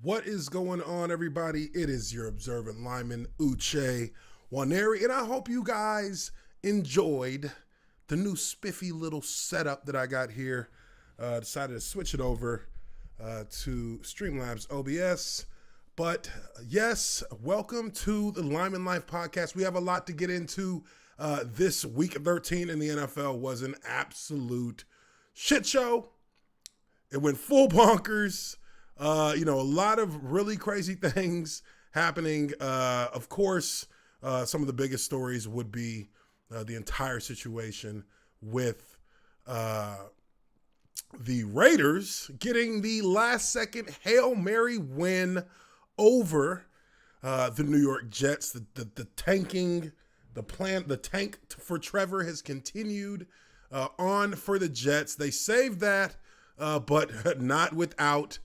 What is going on, everybody? It is your observant lineman, Uche Nwaneri, and I hope you guys enjoyed the new spiffy little setup that I got here. Decided to switch it over to Streamlabs OBS. But yes, welcome to the Lineman Life podcast. We have a lot to get into. This week 13 in the NFL was an absolute shit show. It went full bonkers. A lot of really crazy things happening. Of course, some of the biggest stories would be the entire situation with the Raiders getting the last-second Hail Mary win over the New York Jets. The tank for Trevor has continued on for the Jets. They saved that, but not without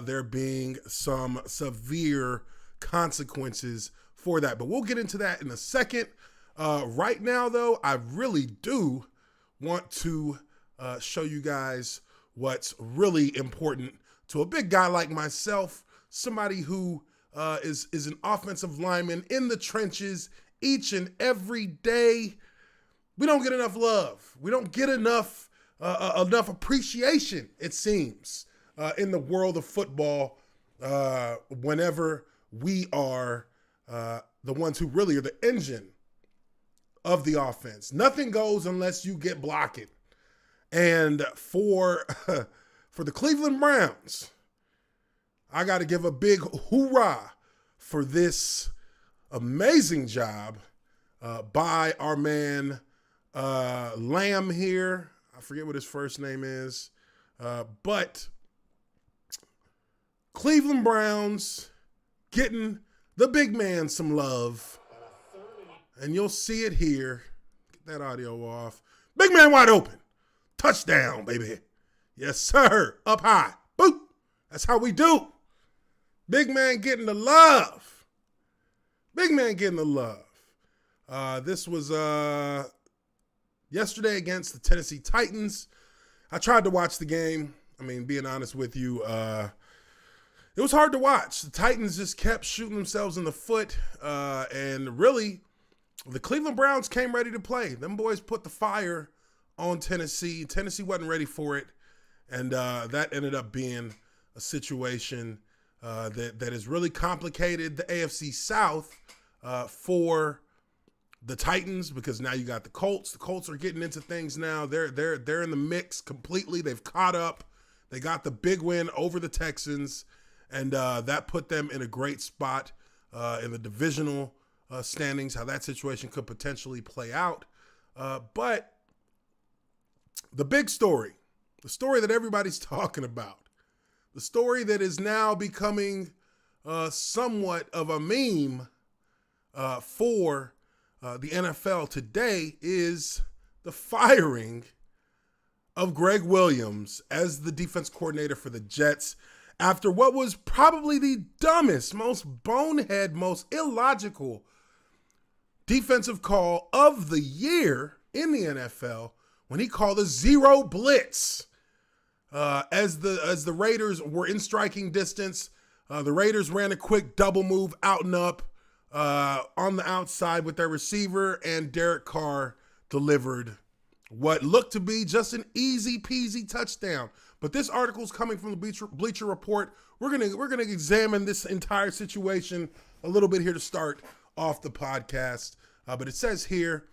there being some severe consequences for that. But we'll get into that in a second. Right now, though, I really do want to show you guys what's really important to a big guy like myself, somebody who is an offensive lineman in the trenches each and every day. We don't get enough love. We don't get enough appreciation, it seems, in the world of football whenever we are the ones who really are the engine of the offense. Nothing goes unless you get blocking. And for the Cleveland Browns, I got to give a big hoorah for this amazing job by our man Lamb here. I forget what his first name is, but Cleveland Browns getting the big man some love, and you'll see it here. Get that audio off. Big man wide open. Touchdown, baby. Yes, sir. Up high. Boop. That's how we do. Big man getting the love. Big man getting the love. This was yesterday against the Tennessee Titans. I tried to watch the game. I mean, being honest with you, it was hard to watch. The Titans just kept shooting themselves in the foot, and really, the Cleveland Browns came ready to play. Them boys put the fire on Tennessee. Tennessee wasn't ready for it, and that ended up being a situation that has really complicated the AFC South for the Titans, because now you got the Colts. The Colts are getting into things now. They're in the mix completely. They've caught up. They got the big win over the Texans, and that put them in a great spot in the divisional standings, how that situation could potentially play out. But the big story, the story that everybody's talking about, the story that is now becoming somewhat of a meme for the NFL today, is the firing of Greg Williams as the defense coordinator for the Jets after what was probably the dumbest, most bonehead, most illogical defensive call of the year in the NFL, when he called a zero blitz as the Raiders were in striking distance. The Raiders ran a quick double move out and up on the outside with their receiver, and Derek Carr delivered what looked to be just an easy peasy touchdown. But this article is coming from the Bleacher Report. We're gonna examine this entire situation a little bit here to start off the podcast. But it says here,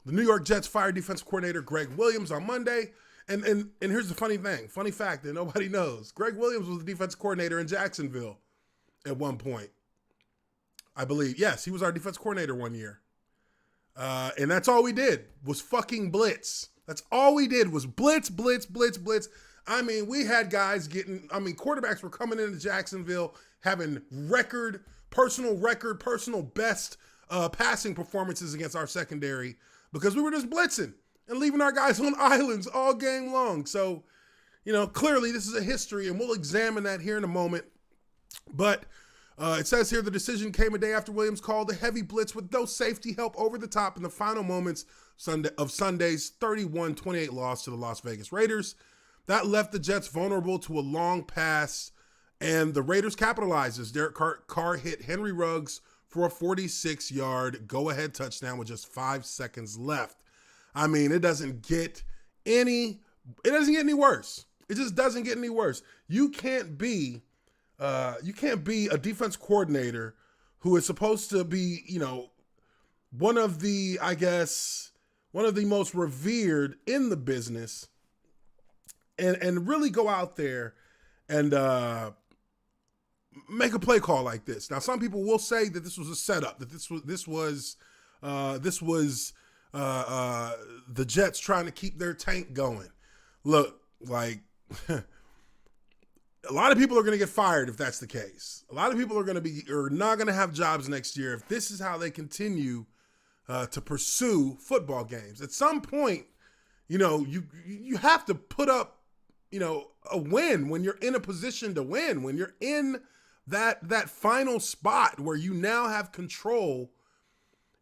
the New York Jets fired defensive coordinator Greg Williams on Monday. And here's the funny fact that nobody knows. Greg Williams was the defensive coordinator in Jacksonville at one point, I believe. Yes, he was our defense coordinator one year. And that's all we did was fucking blitz. That's all we did was blitz. I mean, we had guys quarterbacks were coming into Jacksonville having personal best passing performances against our secondary, because we were just blitzing and leaving our guys on islands all game long. So, clearly this is a history, and we'll examine that here in a moment. But it says here the decision came a day after Williams called a heavy blitz with no safety help over the top in the final moments of Sunday's 31-28 loss to the Las Vegas Raiders. That left the Jets vulnerable to a long pass And the Raiders capitalizes. Derek Carr hit Henry Ruggs for a 46-yard go-ahead touchdown with just 5 seconds left. I mean, it doesn't get any worse. It just doesn't get any worse. You can't be a defense coordinator who is supposed to be, one of the most revered in the business, and really go out there and make a play call like this. Now, some people will say that this was a setup, that this was the Jets trying to keep their tank going. Look, like a lot of people are going to get fired if that's the case. A lot of people are not going to have jobs next year if this is how they continue to pursue football games. At some point, you have to put up, a win when you're in a position to win, when you're in that final spot where you now have control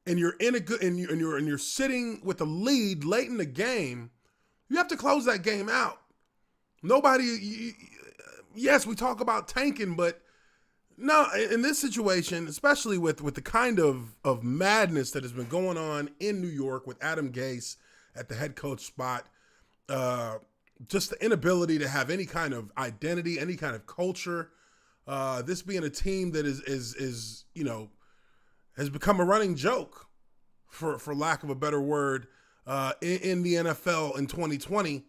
and you're in a good and you're sitting with a lead late in the game. You have to close that game out. Yes, we talk about tanking, but no, in this situation, especially with the kind of madness that has been going on in New York with Adam Gase at the head coach spot, just the inability to have any kind of identity, any kind of culture, this being a team that is has become a running joke, for lack of a better word, in the NFL in 2020.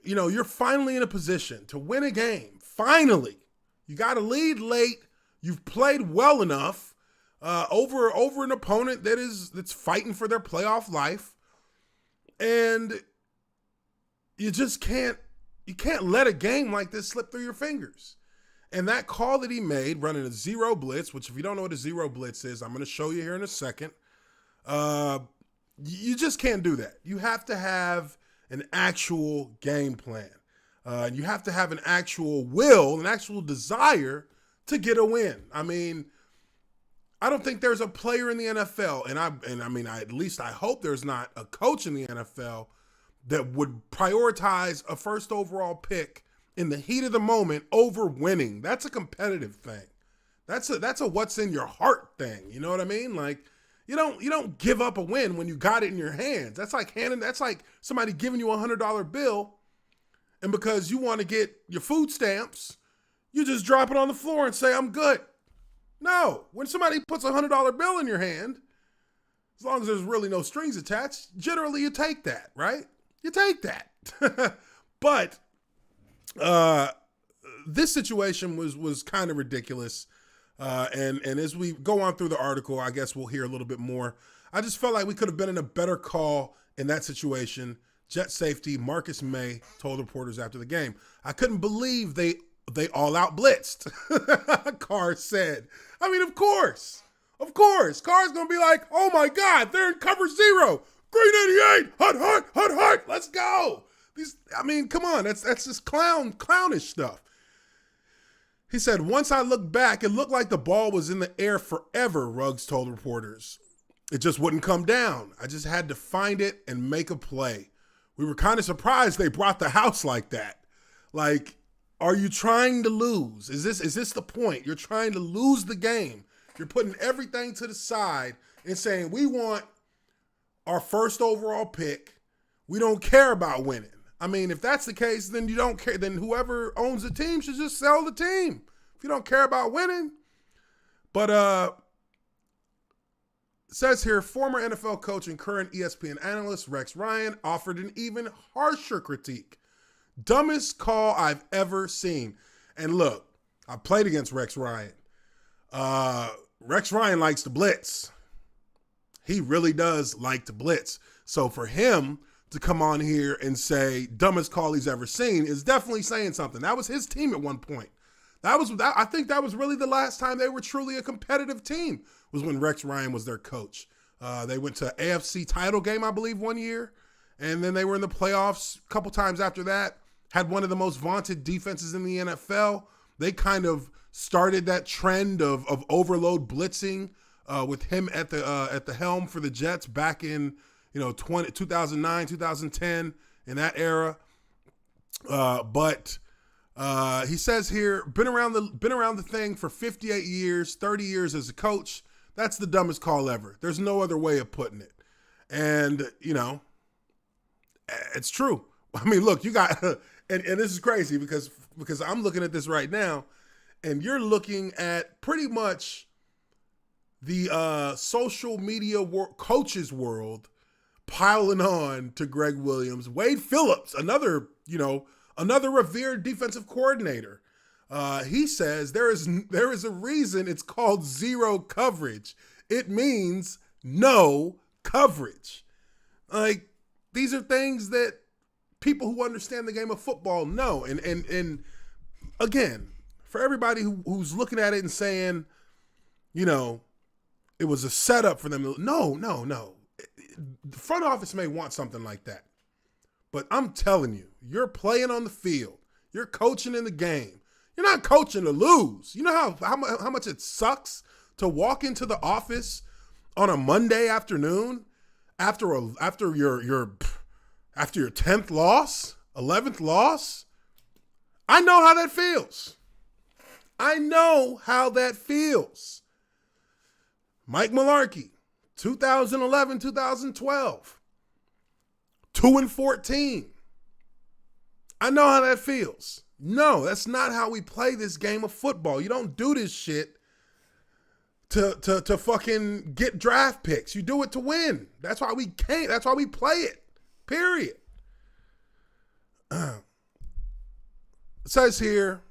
You're finally in a position to win a game. Finally, you got a lead late. You've played well enough over an opponent that's fighting for their playoff life, and you just can't let a game like this slip through your fingers. And that call that he made, running a zero blitz, which if you don't know what a zero blitz is, I'm going to show you here in a second. You just can't do that. You have to have an actual game plan. You have to have an actual will, an actual desire to get a win. I mean, I don't think there's a player in the NFL, at least I hope there's not a coach in the NFL that would prioritize a first overall pick in the heat of the moment over winning. That's a competitive thing. That's a what's in your heart thing. You know what I mean? Like, you don't give up a win when you got it in your hands. That's like somebody giving you $100 bill, and because you want to get your food stamps, you just drop it on the floor and say, I'm good. No, when somebody puts a $100 bill in your hand, as long as there's really no strings attached, generally you take that, right? You take that. But this situation was kind of ridiculous. And as we go on through the article, I guess we'll hear a little bit more. I just felt like we could have been in a better call in that situation. Jet safety Marcus May told reporters after the game, I couldn't believe they all out blitzed. Carr said. I mean, of course. Carr's going to be like, oh my God, they're in cover zero. Green 88, hut, let's go. Come on, that's just clownish stuff. He said, once I looked back, it looked like the ball was in the air forever, Ruggs told reporters. It just wouldn't come down. I just had to find it and make a play. We were kind of surprised they brought the house like that. Like, are you trying to lose? Is this the point? You're trying to lose the game. You're putting everything to the side and saying, we want our first overall pick. We don't care about winning. I mean, if that's the case, then you don't care. Then whoever owns the team should just sell the team if you don't care about winning. But it says here, former NFL coach and current ESPN analyst Rex Ryan offered an even harsher critique. Dumbest call I've ever seen. And look, I played against Rex Ryan. Rex Ryan likes to blitz. He really does like to blitz. So for him to come on here and say dumbest call he's ever seen is definitely saying something. That was his team at one point. I think that was really the last time they were truly a competitive team, was when Rex Ryan was their coach. They went to AFC title game, I believe, one year, and then they were in the playoffs a couple times after that. Had one of the most vaunted defenses in the NFL. They kind of started that trend of overload blitzing with him at the helm for the Jets back in 2009, 2010, in that era. But He says here, been around the thing for 58 years, 30 years as a coach. That's the dumbest call ever. There's no other way of putting it. And, it's true. I mean, look, you got, and this is crazy because I'm looking at this right now, and you're looking at pretty much the social media coaches world piling on to Greg Williams. Wade Phillips, another revered defensive coordinator. He says there is a reason it's called zero coverage. It means no coverage. Like, these are things that people who understand the game of football know. And again, for everybody who's looking at it and saying, it was a setup for them. No. The front office may want something like that. But I'm telling you, you're playing on the field. You're coaching in the game. You're not coaching to lose. You know how much it sucks to walk into the office on a Monday afternoon after your 10th loss, 11th loss? I know how that feels. Mike Mularkey, 2011, 2012, 2-14. I know how that feels. No, that's not how we play this game of football. You don't do this shit to fucking get draft picks. You do it to win. That's why we can't. That's why we play it. Period. It says here,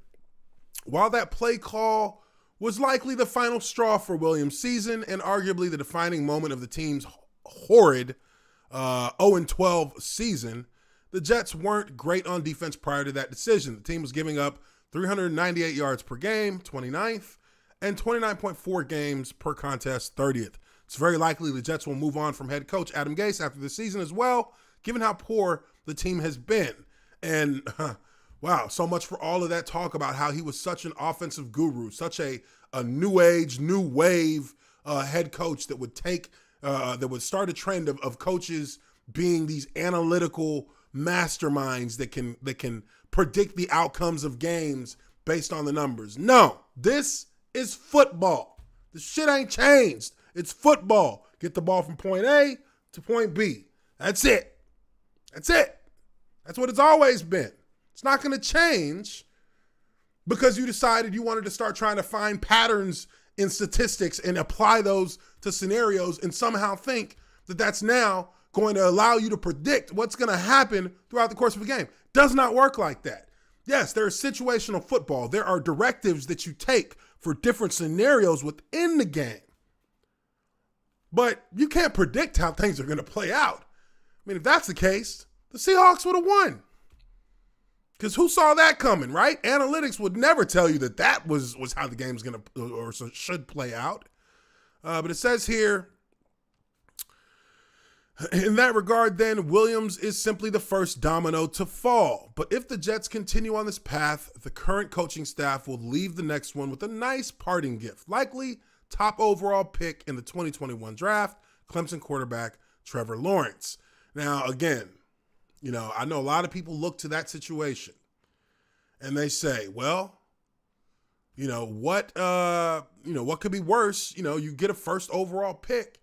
while that play call was likely the final straw for Williams' season and arguably the defining moment of the team's horrid 0-12 season, the Jets weren't great on defense prior to that decision. The team was giving up 398 yards per game, 29th, and 29.4 games per contest, 30th. It's very likely the Jets will move on from head coach Adam Gase after the season as well, given how poor the team has been. And wow, so much for all of that talk about how he was such an offensive guru, such a new age, new wave head coach that would start a trend of coaches being these analytical masterminds that can predict the outcomes of games based on the numbers. No, this is football. This shit ain't changed. It's football. Get the ball from point A to point B. That's it. That's what it's always been. It's not going to change because you decided you wanted to start trying to find patterns in statistics and apply those to scenarios and somehow think that that's now going to allow you to predict what's going to happen throughout the course of a game. Does not work like that. Yes, there's situational football. There are directives that you take for different scenarios within the game. But you can't predict how things are going to play out. I mean, if that's the case, the Seahawks would have won. Because who saw that coming, right? Analytics would never tell you that was how the game's going to or should play out. But it says here, in that regard, then, Williams is simply the first domino to fall. But if the Jets continue on this path, the current coaching staff will leave the next one with a nice parting gift. Likely top overall pick in the 2021 draft, Clemson quarterback Trevor Lawrence. Now, again, I know a lot of people look to that situation and they say, well, what could be worse? You get a first overall pick.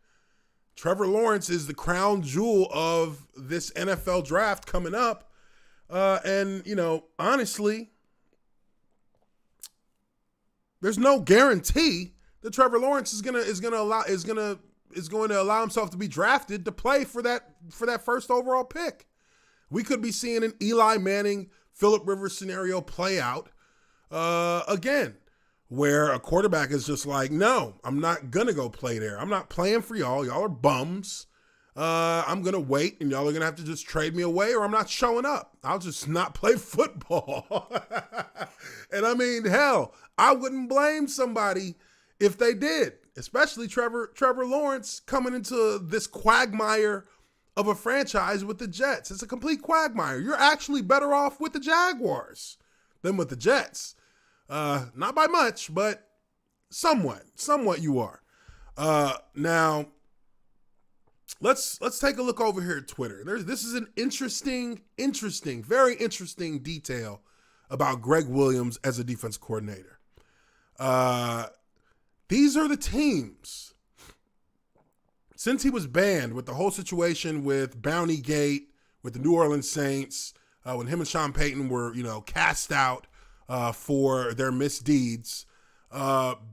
Trevor Lawrence is the crown jewel of this NFL draft coming up. And honestly, there's no guarantee that Trevor Lawrence is going to allow himself to be drafted to play for that first overall pick. We could be seeing an Eli Manning, Phillip Rivers scenario play out again, where a quarterback is just like, no, I'm not going to go play there. I'm not playing for y'all. Y'all are bums. I'm going to wait, and y'all are going to have to just trade me away, or I'm not showing up. I'll just not play football. And I mean, hell, I wouldn't blame somebody if they did, especially Trevor Lawrence coming into this quagmire of a franchise with the Jets. It's a complete quagmire. You're actually better off with the Jaguars than with the Jets. Not by much, but somewhat you are. Now, let's take a look over here at Twitter. This is an interesting, very interesting detail about Greg Williams as a defense coordinator. These are the teams. Since he was banned with the whole situation with Bounty Gate, with the New Orleans Saints, when him and Sean Payton were, cast out for their misdeeds,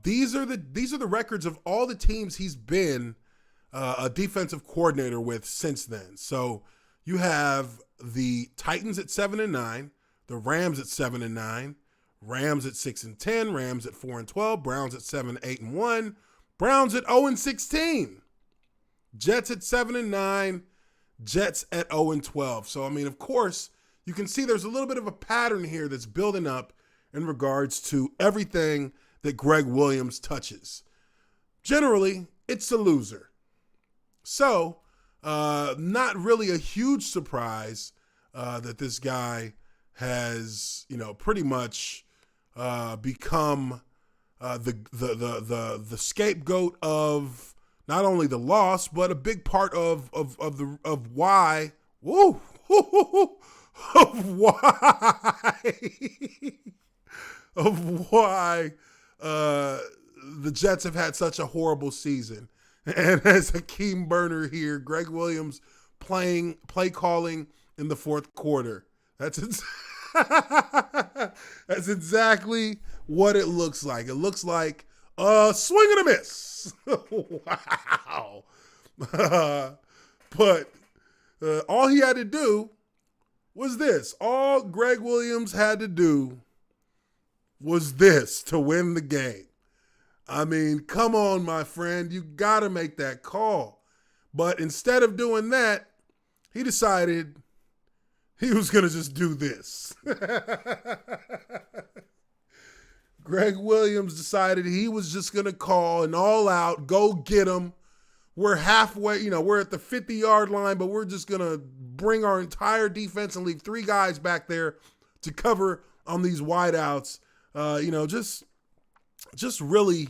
these are the records of all the teams he's been a defensive coordinator with since then. So you have the Titans at 7-9, the Rams at 7-9, Rams at 6-10, Rams at 4-12, Browns at 7-8-1, Browns at 0-16, Jets at 7-9, Jets at 0-12. So, of course, you can see there's a little bit of a pattern here that's building up in regards to everything that Greg Williams touches. Generally, it's a loser. So, not really a huge surprise that this guy has, pretty much become the scapegoat of not only the loss, but a big part of why. Of why the Jets have had such a horrible season. And as Hakeem Burner here, Greg Williams play calling in the fourth quarter. That's exactly what it looks like. It looks like a swing and a miss. Wow. But all he had to do was this. All Greg Williams had to do was this to win the game. Come on, my friend. You got to make that call. But instead of doing that, he decided he was going to just do this. Greg Williams decided he was just going to call an all-out, go get him. We're halfway, we're at the 50-yard line, but we're just going to bring our entire defense and leave three guys back there to cover on these wideouts. Just really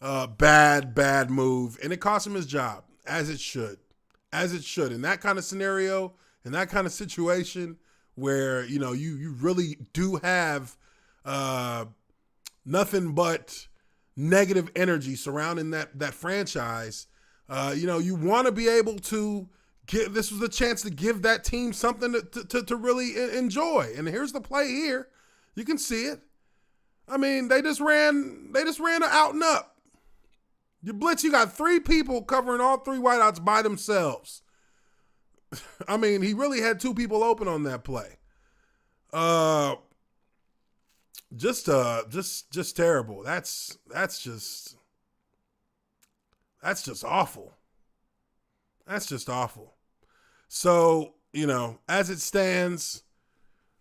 bad move. And it cost him his job, as it should. In that kind of scenario, in that kind of situation where, you really do have nothing but negative energy surrounding that franchise, you want to be able to this was a chance to give that team something to really enjoy. And here's the play here. You can see it. They just ran an out and up. You blitz, you got three people covering all three wideouts by themselves. He really had two people open on that play. Just terrible. That's just awful. That's just awful. So, as it stands,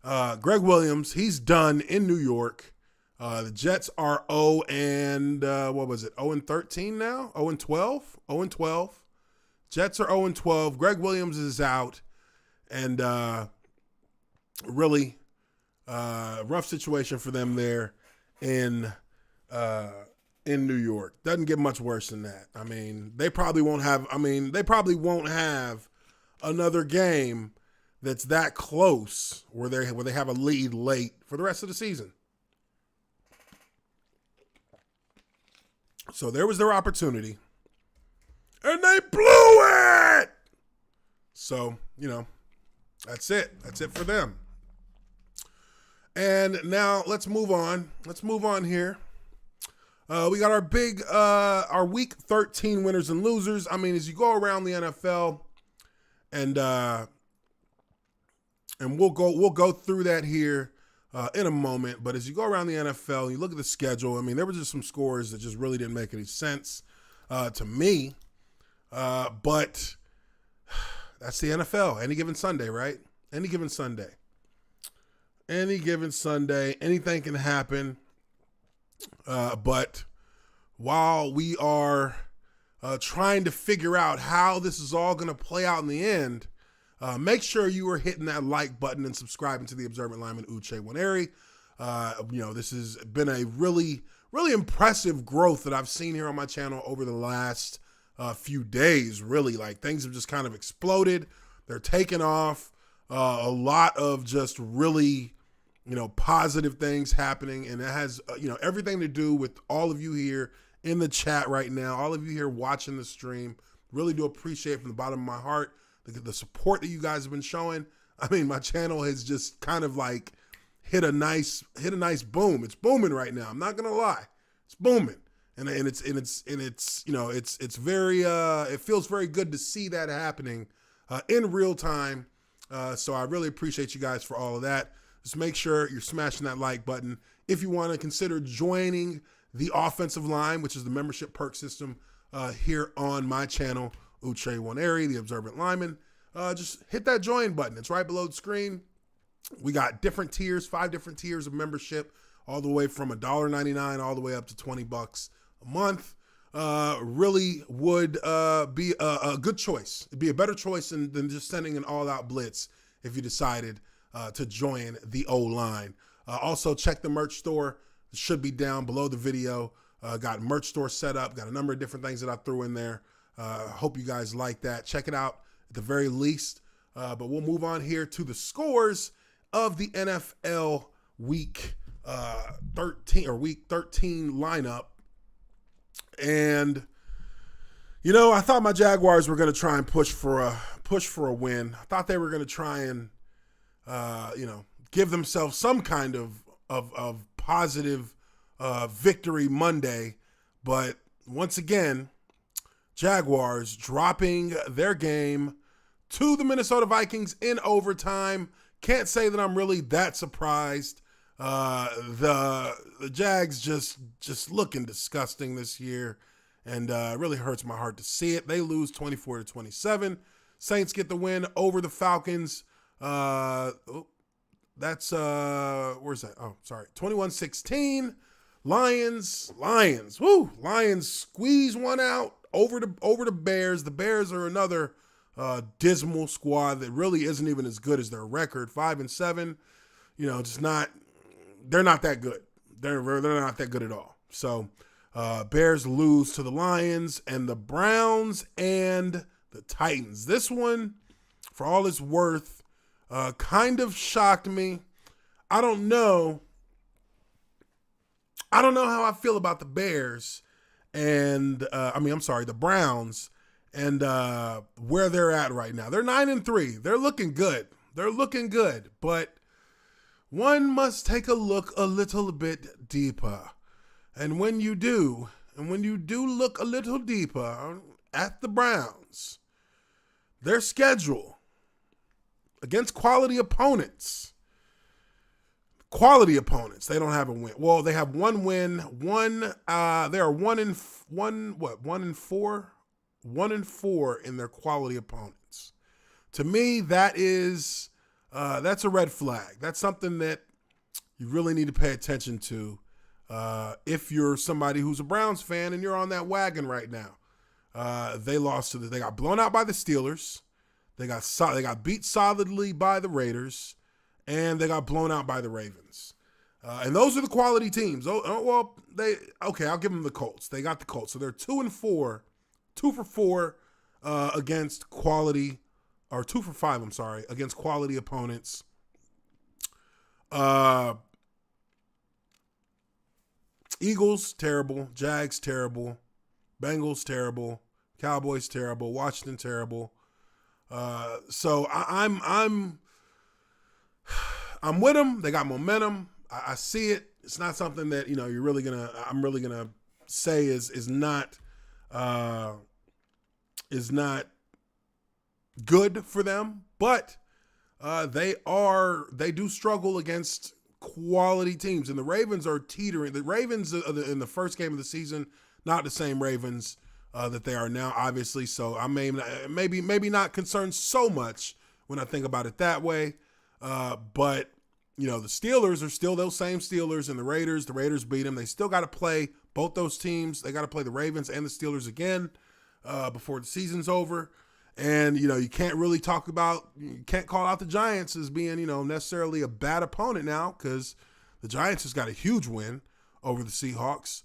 Greg Williams, he's done in New York. The Jets are 0-13 now? 0-12? 0-12. Jets are 0-12. Greg Williams is out. And really rough situation for them there in New York. Doesn't get much worse than that. They probably won't have another game that's that close where they have a lead late for the rest of the season. So there was their opportunity, and they blew it. So, that's it. That's it for them. And now let's move on. Let's move on here. We got our week 13 winners and losers. As you go around the NFL, and we'll go through that here in a moment. But as you go around the NFL and you look at the schedule, there were just some scores that just really didn't make any sense to me. But that's the NFL. Any given Sunday, right? Any given Sunday, anything can happen. But while we are trying to figure out how this is all going to play out in the end, make sure you are hitting that like button and subscribing to the Observant Lineman Uche Nwaneri. This has been a really, really impressive growth that I've seen here on my channel over the last few days. Really, things have just kind of exploded. They're taking off. A lot of just really positive things happening. And it has, everything to do with all of you here in the chat right now, all of you here watching the stream. Really do appreciate from the bottom of my heart the support that you guys have been showing. I mean, my channel has just kind of like hit a nice boom. It's booming right now. I'm not gonna lie, it's booming, and it's very it feels very good to see that happening in real time. So I really appreciate you guys for all of that. Just make sure you're smashing that like button. If you want to consider joining the offensive line, which is the membership perk system here on my channel, Uche Nwaneri, the Observant Lineman, just hit that join button. It's right below the screen. We got different tiers, 5 different tiers of membership, all the way from $1.99 all the way up to $20 a month. Really would be a good choice. It'd be a better choice than just sending an all-out blitz if you decided to join the O-line. Also, check the merch store. It should be down below the video. Got merch store set up. Got a number of different things that I threw in there. Hope you guys like that. Check it out at the very least. But we'll move on here to the scores of the NFL week 13 lineup. And I thought my Jaguars were going to try and push for a win. I thought they were going to try and give themselves some kind of positive victory Monday, but once again, Jaguars dropping their game to the Minnesota Vikings in overtime. Can't say that I'm really that surprised. The Jags just looking disgusting this year, and it really hurts my heart to see it. They lose 24-27. Saints get the win over the Falcons. That's where's that? Oh, sorry, 21-16. Lions. Woo! Lions squeeze one out over the Bears. The Bears are another dismal squad that really isn't even as good as their record, 5-7. Just not. They're not that good. They're not that good at all. So Bears lose to the Lions, and the Browns and the Titans. This one, for all it's worth, kind of shocked me. I don't know how I feel about the Bears and the Browns and where they're at right now. They're 9-3. They're looking good. But one must take a look a little bit deeper. And when you do look a little deeper at the Browns, their schedule against quality opponents. They don't have a win. Well, they have one win. They are 1-4 in their quality opponents. To me, that's a red flag. That's something that you really need to pay attention to if you're somebody who's a Browns fan and you're on that wagon right now. They got blown out by the Steelers. They got beat solidly by the Raiders. And they got blown out by the Ravens. And those are the quality teams. I'll give them the Colts. They got the Colts. So they're 2-4, 2 for 4 against quality, or 2 for 5, I'm sorry, against quality opponents. Eagles, terrible. Jags, terrible. Bengals, terrible. Cowboys, terrible. Washington, terrible. So I'm with them. They got momentum. I see it. It's not something that I'm really gonna say is not good for them. But they do struggle against quality teams, and the Ravens are teetering. The Ravens in the first game of the season, not the same Ravens that they are now, obviously. So I maybe not concerned so much when I think about it that way. But the Steelers are still those same Steelers, and the Raiders beat them. They still got to play both those teams. They got to play the Ravens and the Steelers again before the season's over. And, you can't call out the Giants as being, necessarily a bad opponent now, because the Giants just got a huge win over the Seahawks.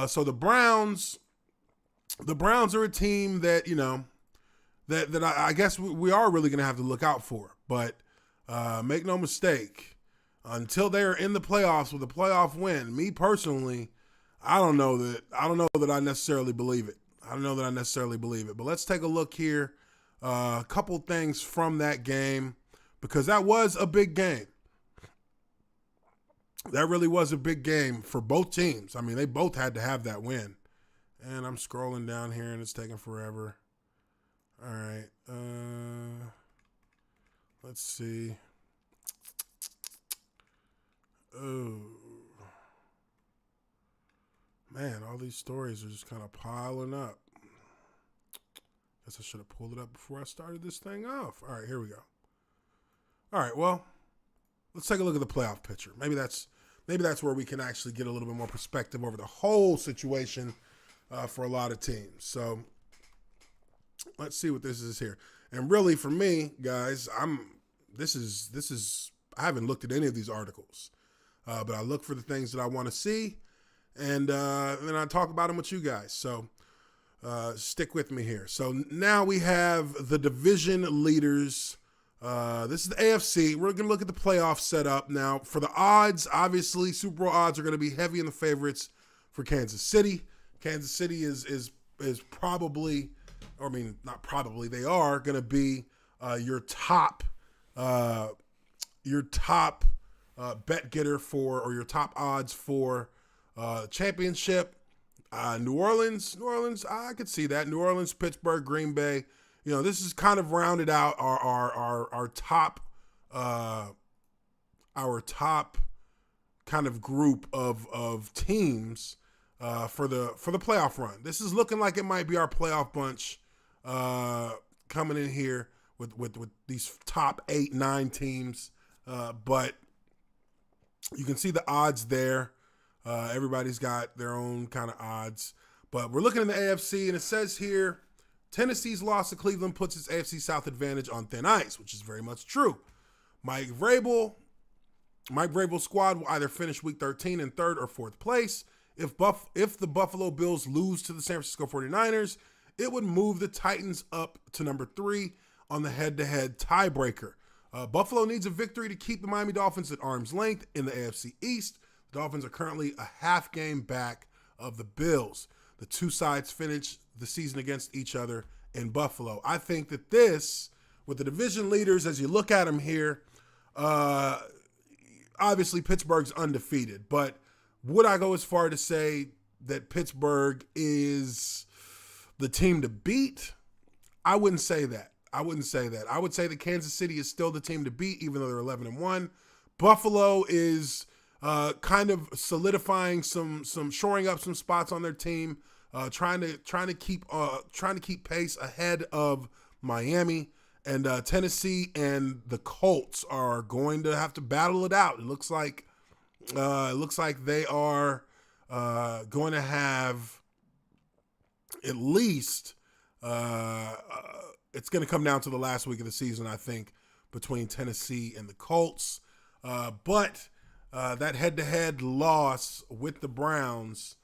So the Browns are a team that, that I guess we are really going to have to look out for. But make no mistake, until they're in the playoffs with a playoff win, me personally, I don't know that I necessarily believe it. But let's take a look here. A couple things from that game, because that was a big game. That really was a big game for both teams. I mean, they both had to have that win. And I'm scrolling down here, and it's taking forever. All right. Let's see. Oh. Man, all these stories are just kind of piling up. Guess I should have pulled it up before I started this thing off. All right, here we go. All right, well, let's take a look at the playoff picture. Maybe that's where we can actually get a little bit more perspective over the whole situation for a lot of teams. So let's see what this is here. And really, for me, guys, I haven't looked at any of these articles, but I look for the things that I want to see, and then I talk about them with you guys. So stick with me here. So now we have the division leaders. This is the AFC. We're going to look at the playoff setup. Now, for the odds, obviously, Super Bowl odds are going to be heavy in the favorites for Kansas City. Kansas City is probably, or I mean, not probably, they are going to be your top bet getter for, or your top odds for championship. New Orleans, I could see that. New Orleans, Pittsburgh, Green Bay. You know, this is kind of rounded out our top kind of group of teams for the playoff run. This is looking like it might be our playoff bunch coming in here with these top 8-9 teams. But you can see the odds there. Everybody's got their own kind of odds. But we're looking in the AFC, and it says here, Tennessee's loss to Cleveland puts its AFC South advantage on thin ice, which is very much true. Mike Vrabel's squad will either finish Week 13 in third or fourth place. If the Buffalo Bills lose to the San Francisco 49ers, it would move the Titans up to number 3 on the head-to-head tiebreaker. Buffalo needs a victory to keep the Miami Dolphins at arm's length in the AFC East. The Dolphins are currently a half game back of the Bills. The two sides finish the season against each other in Buffalo. I think that this, with the division leaders, as you look at them here, obviously Pittsburgh's undefeated, but would I go as far to say that Pittsburgh is the team to beat? I wouldn't say that. I would say that Kansas City is still the team to beat, even though they're 11-1. Buffalo is kind of solidifying shoring up some spots on their team, trying to keep pace ahead of Miami, and Tennessee and the Colts are going to have to battle it out. It looks like they are going to have at least it's going to come down to the last week of the season, I think, between Tennessee and the Colts. But that head-to-head loss with the Browns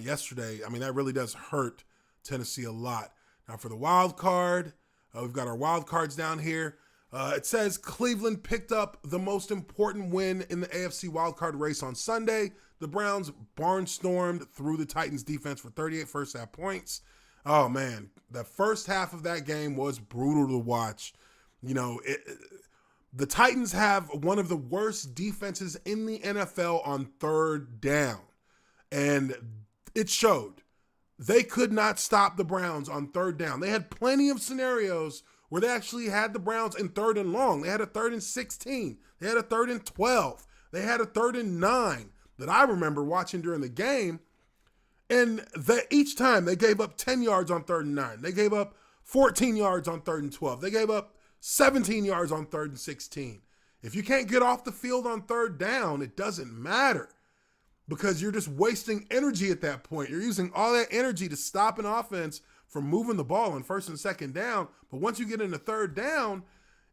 yesterday, I mean, that really does hurt Tennessee a lot. Now, for the wild card, we've got our wild cards down here. It says Cleveland picked up the most important win in the AFC wild card race on Sunday. The Browns barnstormed through the Titans defense for 38 first half points. Oh, man, the first half of that game was brutal to watch. You know, the Titans have one of the worst defenses in the NFL on third down, and it showed. They could not stop the Browns on third down. They had plenty of scenarios where they actually had the Browns in third and long. They had a 3rd and 16. They had a 3rd and 12. They had a 3rd and 9 that I remember watching during the game. And each time they gave up 10 yards on 3rd and 9. They gave up 14 yards on 3rd and 12. They gave up 17 yards on 3rd and 16. If you can't get off the field on third down, it doesn't matter, because you're just wasting energy at that point. You're using all that energy to stop an offense from moving the ball on 1st and 2nd down. But once you get into third down,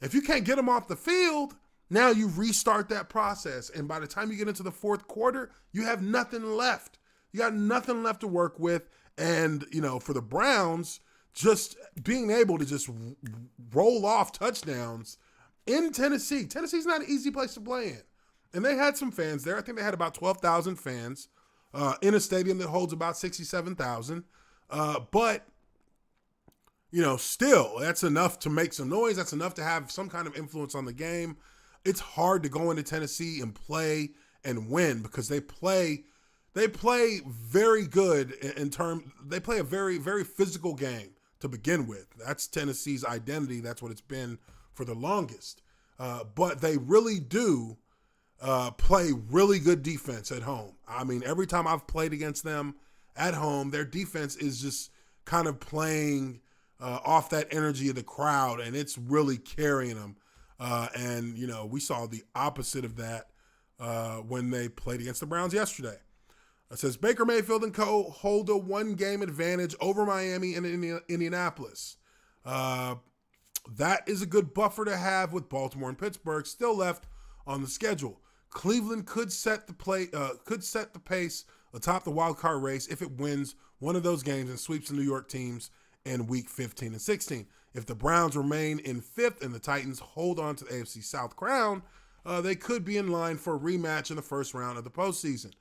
if you can't get them off the field, now you restart that process. And by the time you get into the fourth quarter, you have nothing left. You got nothing left to work with. And, you know, for the Browns, just being able to just roll off touchdowns in Tennessee. Tennessee's not an easy place to play in. And they had some fans there. I think they had about 12,000 fans in a stadium that holds about 67,000. But, still, that's enough to make some noise. That's enough to have some kind of influence on the game. It's hard to go into Tennessee and play and win because they play very good they play a very, very physical game to begin with. That's Tennessee's identity. That's what it's been for the longest. But they really do play really good defense at home. I mean, every time I've played against them at home, their defense is just kind of playing off that energy of the crowd, and it's really carrying them. And we saw the opposite of that when they played against the Browns yesterday. It says Baker Mayfield and co. hold a one-game advantage over Miami and Indianapolis. That is a good buffer to have with Baltimore and Pittsburgh still left on the schedule. Cleveland could set the pace atop the wild card race if it wins one of those games and sweeps the New York teams in week 15 and 16. If the Browns remain in 5th and the Titans hold on to the AFC South crown, they could be in line for a rematch in the first round of the postseason.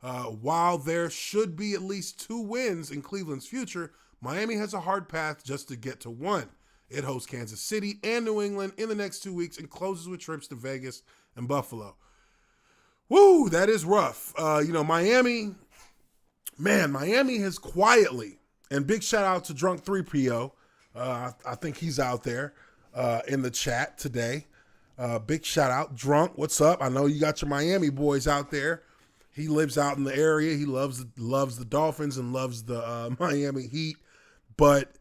While there should be at least 2 wins in Cleveland's future, Miami has a hard path just to get to 1. It hosts Kansas City and New England in the next 2 weeks and closes with trips to Vegas and Buffalo. Woo, that is rough. Miami has quietly, and big shout out to Drunk 3PO. I think he's out there in the chat today. Big shout out, Drunk. What's up? I know you got your Miami boys out there. He lives out in the area. He loves the Dolphins and loves the Miami Heat. But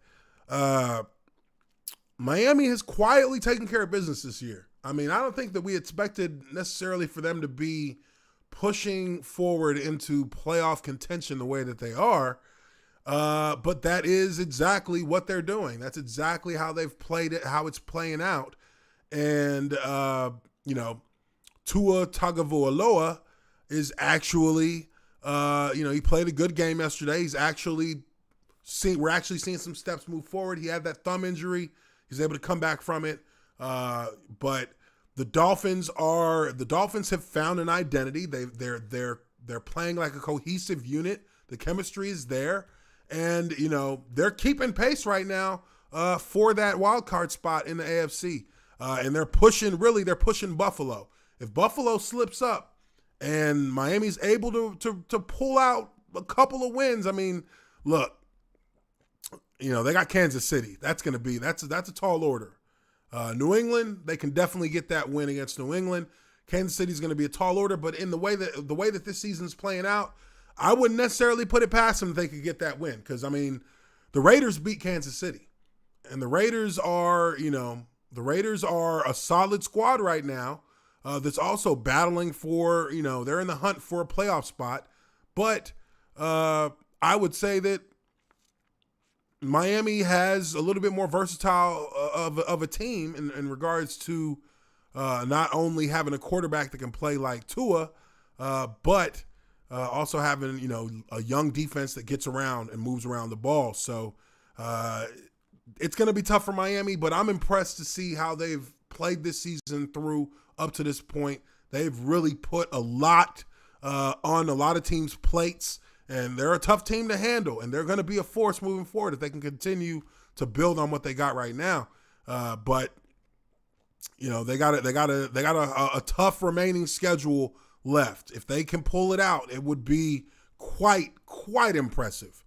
Miami has quietly taken care of business this year. I mean, I don't think that we expected necessarily for them to be pushing forward into playoff contention the way that they are. But that is exactly what they're doing. That's exactly how they've played it, how it's playing out. And, Tua Tagovailoa is actually, he played a good game yesterday. We're actually seeing some steps move forward. He had that thumb injury. He's able to come back from it. But the Dolphins have found an identity. They're playing like a cohesive unit. The chemistry is there. And, they're keeping pace right now for that wild card spot in the AFC. And they're pushing Buffalo. If Buffalo slips up and Miami's able to pull out a couple of wins, I mean, look, they got Kansas City. That's a tall order. New England, they can definitely get that win against New England. Kansas City is going to be a tall order, but in the way that this season's playing out, I wouldn't necessarily put it past them if they could get that win. Because, I mean, the Raiders beat Kansas City. And the Raiders are a solid squad right now that's also battling for, they're in the hunt for a playoff spot. But I would say that Miami has a little bit more versatile of a team in regards to not only having a quarterback that can play like Tua, but also having, a young defense that gets around and moves around the ball. So it's going to be tough for Miami, but I'm impressed to see how they've played this season through up to this point. They've really put a lot on a lot of teams' plates. And they're a tough team to handle, and they're going to be a force moving forward if they can continue to build on what they got right now. But they got a tough remaining schedule left. If they can pull it out, it would be quite impressive.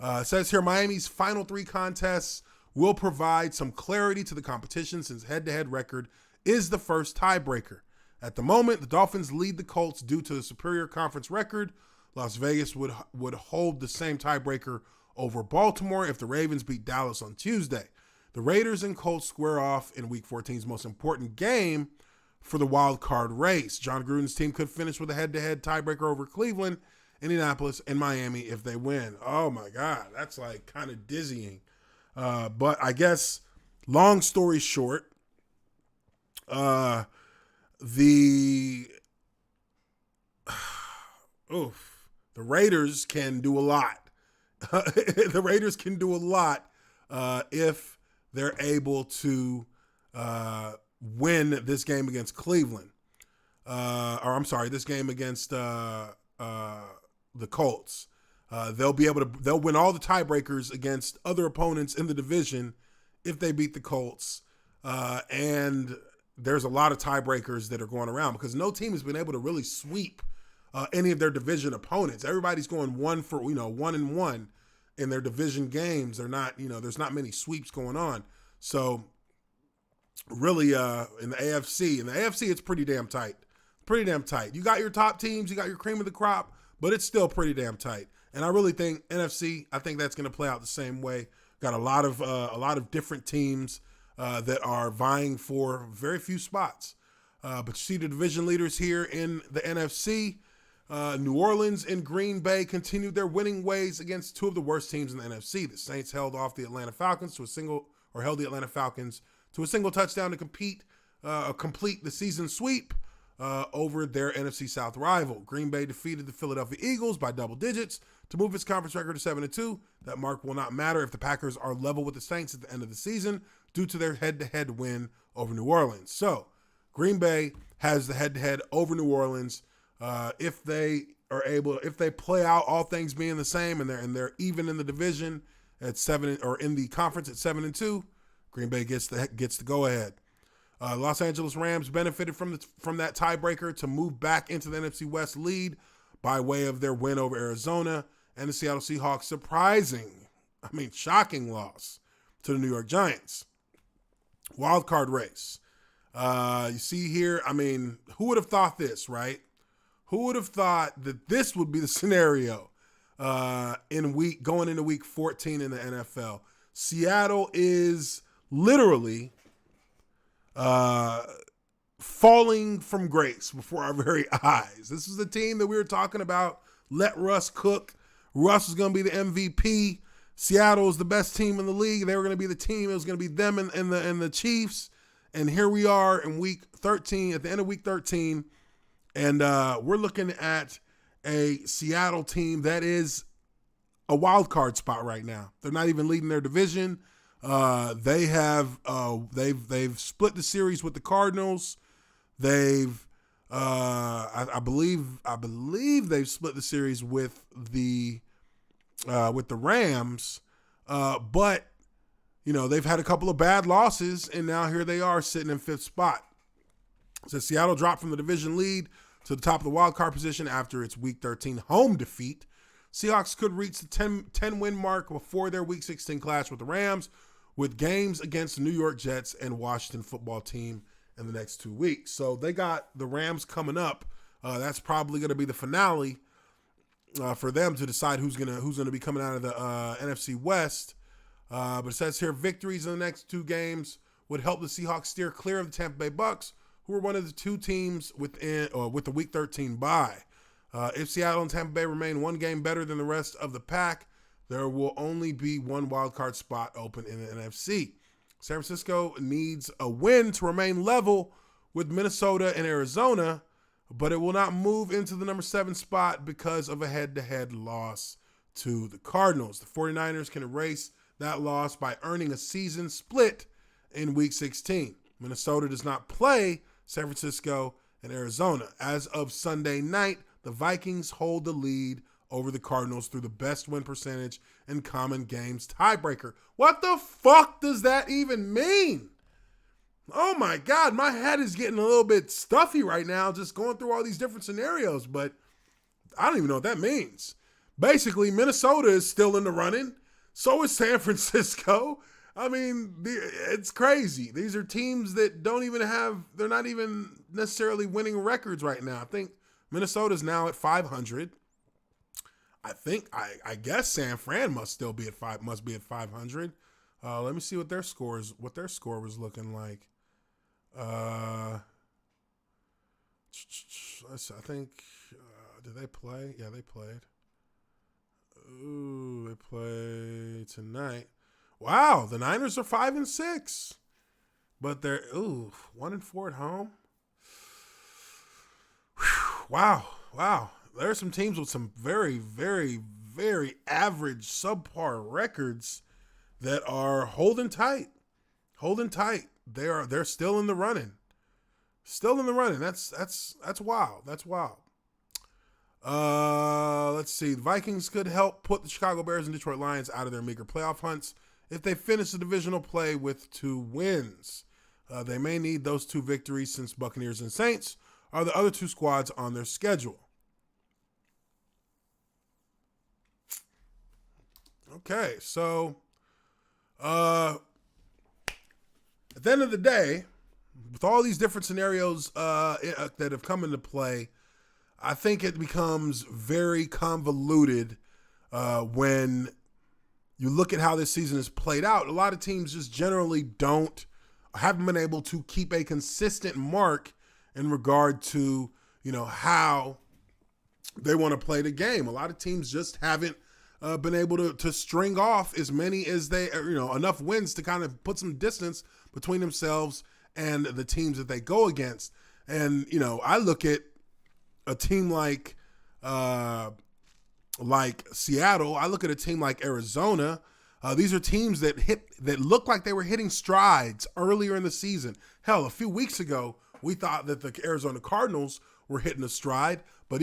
It says here Miami's final 3 contests will provide some clarity to the competition since head-to-head record is the first tiebreaker. At the moment, the Dolphins lead the Colts due to the superior conference record. Las Vegas would hold the same tiebreaker over Baltimore if the Ravens beat Dallas on Tuesday. The Raiders and Colts square off in Week 14's most important game for the wild card race. John Gruden's team could finish with a head-to-head tiebreaker over Cleveland, Indianapolis, and Miami if they win. Oh, my God. That's like kind of dizzying. But I guess, long story short, the Raiders can do a lot. The Raiders can do a lot if they're able to win this game against Cleveland. this game against the Colts. They'll win all the tiebreakers against other opponents in the division if they beat the Colts. And there's a lot of tiebreakers that are going around because no team has been able to really sweep any of their division opponents. Everybody's going 1-1 in their division games. They're not, there's not many sweeps going on. So really, in the AFC, it's pretty damn tight. Pretty damn tight. You got your top teams, you got your cream of the crop, but it's still pretty damn tight. And I really think NFC, I think that's going to play out the same way. Got a lot of different teams that are vying for very few spots. But you see the division leaders here in the NFC. New Orleans and Green Bay continued their winning ways against two of the worst teams in the NFC. The Saints held the Atlanta Falcons to a single touchdown to complete the season sweep over their NFC South rival. Green Bay defeated the Philadelphia Eagles by double digits to move its conference record to 7-2. That mark will not matter if the Packers are level with the Saints at the end of the season due to their head-to-head win over New Orleans. So Green Bay has the head-to-head over New Orleans. If they play out all things being the same and they're even in the division at 7 or in the conference at 7-2, Green Bay gets the go ahead. Los Angeles Rams benefited from that tiebreaker to move back into the NFC West lead by way of their win over Arizona and the Seattle Seahawks shocking loss to the New York Giants. Wild card race. You see here, who would have thought this, right? Who would have thought that this would be the scenario going into week 14 in the NFL? Seattle is literally falling from grace before our very eyes. This is the team that we were talking about. Let Russ cook. Russ is going to be the MVP. Seattle is the best team in the league. They were going to be the team. It was going to be them and the Chiefs. And here we are in week 13, at the end of week 13. And we're looking at a Seattle team that is a wild card spot right now. They're not even leading their division. They've split the series with the Cardinals. I believe they've split the series with the Rams. But they've had a couple of bad losses, and now here they are sitting in fifth spot. So Seattle dropped from the division lead to the top of the wild card position after its Week 13 home defeat. Seahawks could reach the 10-win mark before their Week 16 clash with the Rams, with games against the New York Jets and Washington football team in the next 2 weeks. So they got the Rams coming up. That's probably going to be the finale for them to decide who's gonna be coming out of the NFC West. But it says here victories in the next two games would help the Seahawks steer clear of the Tampa Bay Bucks, who are one of the two teams with the Week 13 bye. If Seattle and Tampa Bay remain one game better than the rest of the pack, there will only be one wildcard spot open in the NFC. San Francisco needs a win to remain level with Minnesota and Arizona, but it will not move into the number 7 spot because of a head-to-head loss to the Cardinals. The 49ers can erase that loss by earning a season split in Week 16. Minnesota does not play San Francisco and Arizona. As of Sunday night, the Vikings hold the lead over the Cardinals through the best win percentage and common games tiebreaker. What the fuck does that even mean? Oh my God, my head is getting a little bit stuffy right now just going through all these different scenarios, but I don't even know what that means. Basically, Minnesota is still in the running. So is San Francisco. It's crazy. These are teams that they're not even necessarily winning records right now. I think Minnesota's now at 500. I guess San Fran must be at 500. Let me see what their score was looking like. Did they play? Yeah, they played. Ooh, they play tonight. Wow, the Niners are 5-6, but they're 1-4 at home. Whew, wow. There are some teams with some very, very, very average, subpar records that are holding tight. They're still in the running. Still in the running. That's wild. That's wild. Let's see. The Vikings could help put the Chicago Bears and Detroit Lions out of their meager playoff hunts if they finish the divisional play with 2 wins. They may need those 2 victories since Buccaneers and Saints are the other 2 squads on their schedule. Okay, so at the end of the day, with all these different scenarios that have come into play, I think it becomes very convoluted when you look at how this season is played out. A lot of teams just generally haven't been able to keep a consistent mark in regard to, how they want to play the game. A lot of teams just haven't been able to string off as many as enough wins to kind of put some distance between themselves and the teams that they go against. And, I look at a team like Seattle. I look at a team like Arizona. These are teams that look like they were hitting strides earlier in the season. Hell, a few weeks ago, we thought that the Arizona Cardinals were hitting a stride, but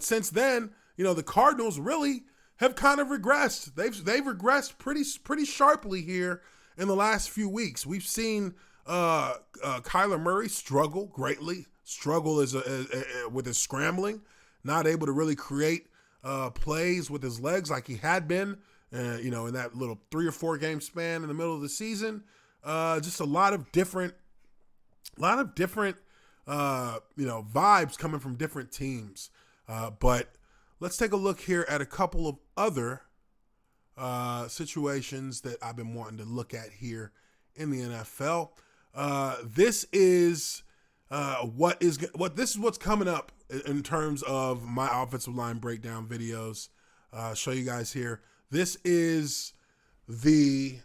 since then, the Cardinals really have kind of regressed. They've regressed pretty sharply here in the last few weeks. We've seen Kyler Murray struggle greatly. Struggle with his scrambling, not able to really create plays with his legs like he had been, in that little 3 or 4 game span in the middle of the season. Just a lot of different vibes coming from different teams. But let's take a look here at a couple of other situations that I've been wanting to look at here in the NFL. This is what's coming up in terms of my offensive line breakdown videos. Show you guys here. This is the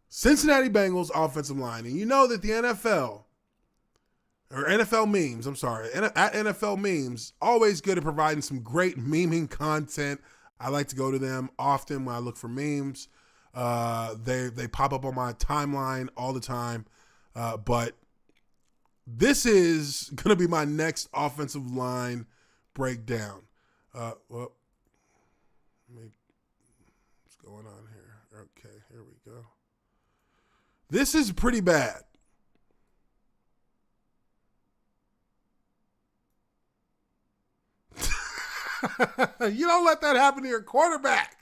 Cincinnati Bengals offensive line. And you know that the NFL memes, at NFL memes, always good at providing some great memeing content. I like to go to them often when I look for memes. They pop up on my timeline all the time. But this is going to be my next offensive line breakdown. What's going on here? Okay, here we go. This is pretty bad. You don't let that happen to your quarterback.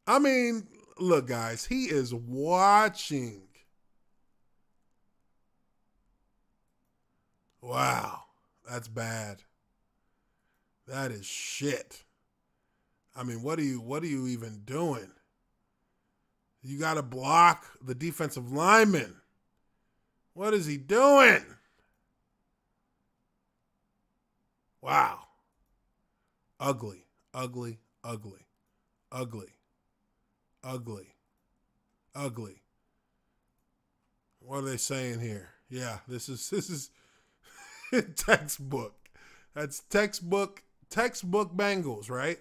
I mean, look, guys, he is watching. Wow, that's bad. That is shit. I mean, what are you even doing? You got to block the defensive lineman. What is he doing? Wow. Ugly, ugly, ugly, ugly, ugly, ugly. What are they saying here? Yeah, this is textbook. That's textbook Bengals, right?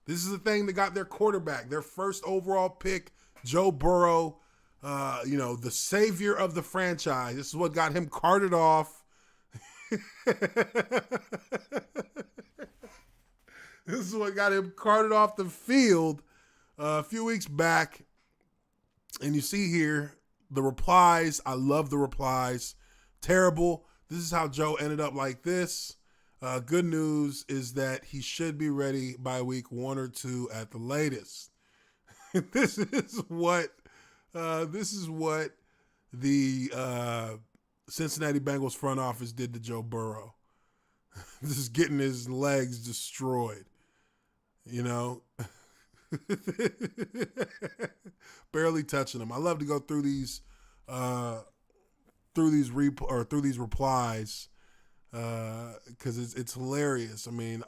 This is the thing that got their quarterback, their first overall pick, Joe Burrow, the savior of the franchise. This is what got him carted off. This is what got him carted off the field a few weeks back. And you see here the replies. I love the replies. Terrible. This is how Joe ended up like this. Good news is that he should be ready by week 1 or 2 at the latest. This is what the Cincinnati Bengals front office did to Joe Burrow. This is getting his legs destroyed. Barely touching him. I love to go through these replies because it's hilarious. I mean,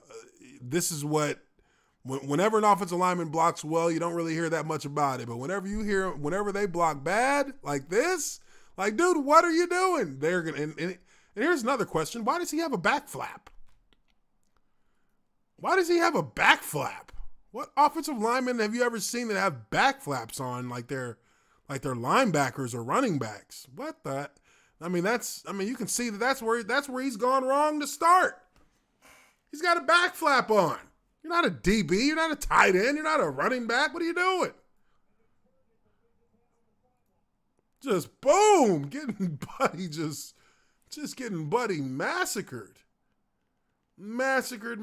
this is what whenever an offensive lineman blocks well, you don't really hear that much about it. But whenever they block bad like this, like, dude, what are you doing? They're gonna and here's another question: why does he have a back flap? Why does he have a back flap? What offensive lineman have you ever seen that have back flaps on like they're like they're linebackers or running backs. What the? You can see that's where he's gone wrong to start. He's got a back flap on. You're not a DB. You're not a tight end. You're not a running back. What are you doing? Just boom, getting Buddy just getting Buddy massacred. Massacred.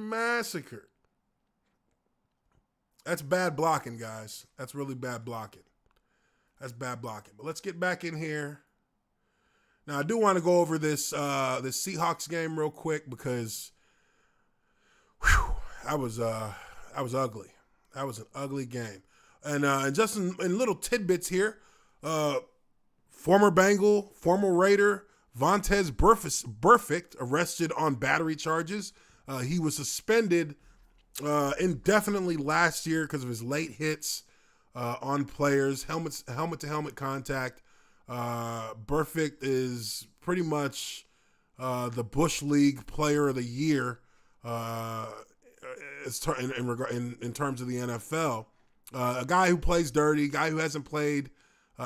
That's bad blocking, guys. That's really bad blocking. That's bad blocking. But let's get back in here. Now, I do want to go over this Seahawks game real quick because that was ugly. That was an ugly game. And just in little tidbits here, former Bengal, former Raider, Vontaze Burfict arrested on battery charges. He was suspended indefinitely last year because of his late hits on players, helmet-to-helmet contact. Burfict is pretty much the Bush League Player of the Year in terms of the NFL. A guy who plays dirty, a guy who hasn't played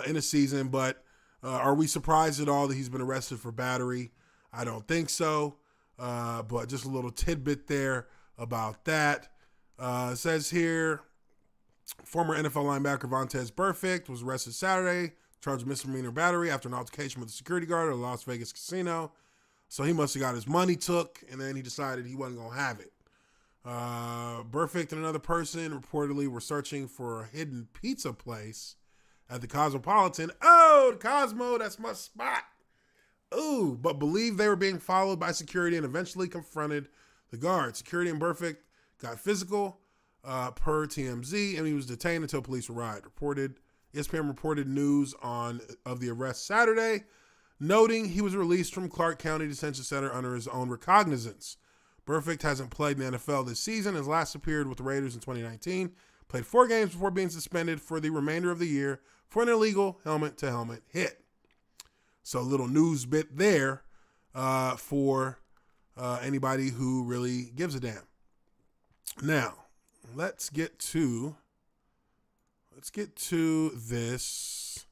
in a season, but are we surprised at all that he's been arrested for battery? I don't think so, but just a little tidbit there about that. It says here, former NFL linebacker Vontaze Burfict was arrested Saturday, charged with misdemeanor battery after an altercation with a security guard at a Las Vegas casino. So he must have got his money took, and then he decided he wasn't going to have it. Burfict and another person reportedly were searching for a hidden pizza place at the Cosmopolitan. Oh, the Cosmo, that's my spot. Ooh, but believed they were being followed by security and eventually confronted the guard. Security and Burfict got physical per TMZ, and he was detained until police arrived. ESPN reported news of the arrest Saturday, noting he was released from Clark County Detention Center under his own recognizance. Burfict hasn't played in the NFL this season. His last appeared with the Raiders in 2019. Played 4 games before being suspended for the remainder of the year for an illegal helmet-to-helmet hit. So a little news bit there for anybody who really gives a damn. Now, let's get to this.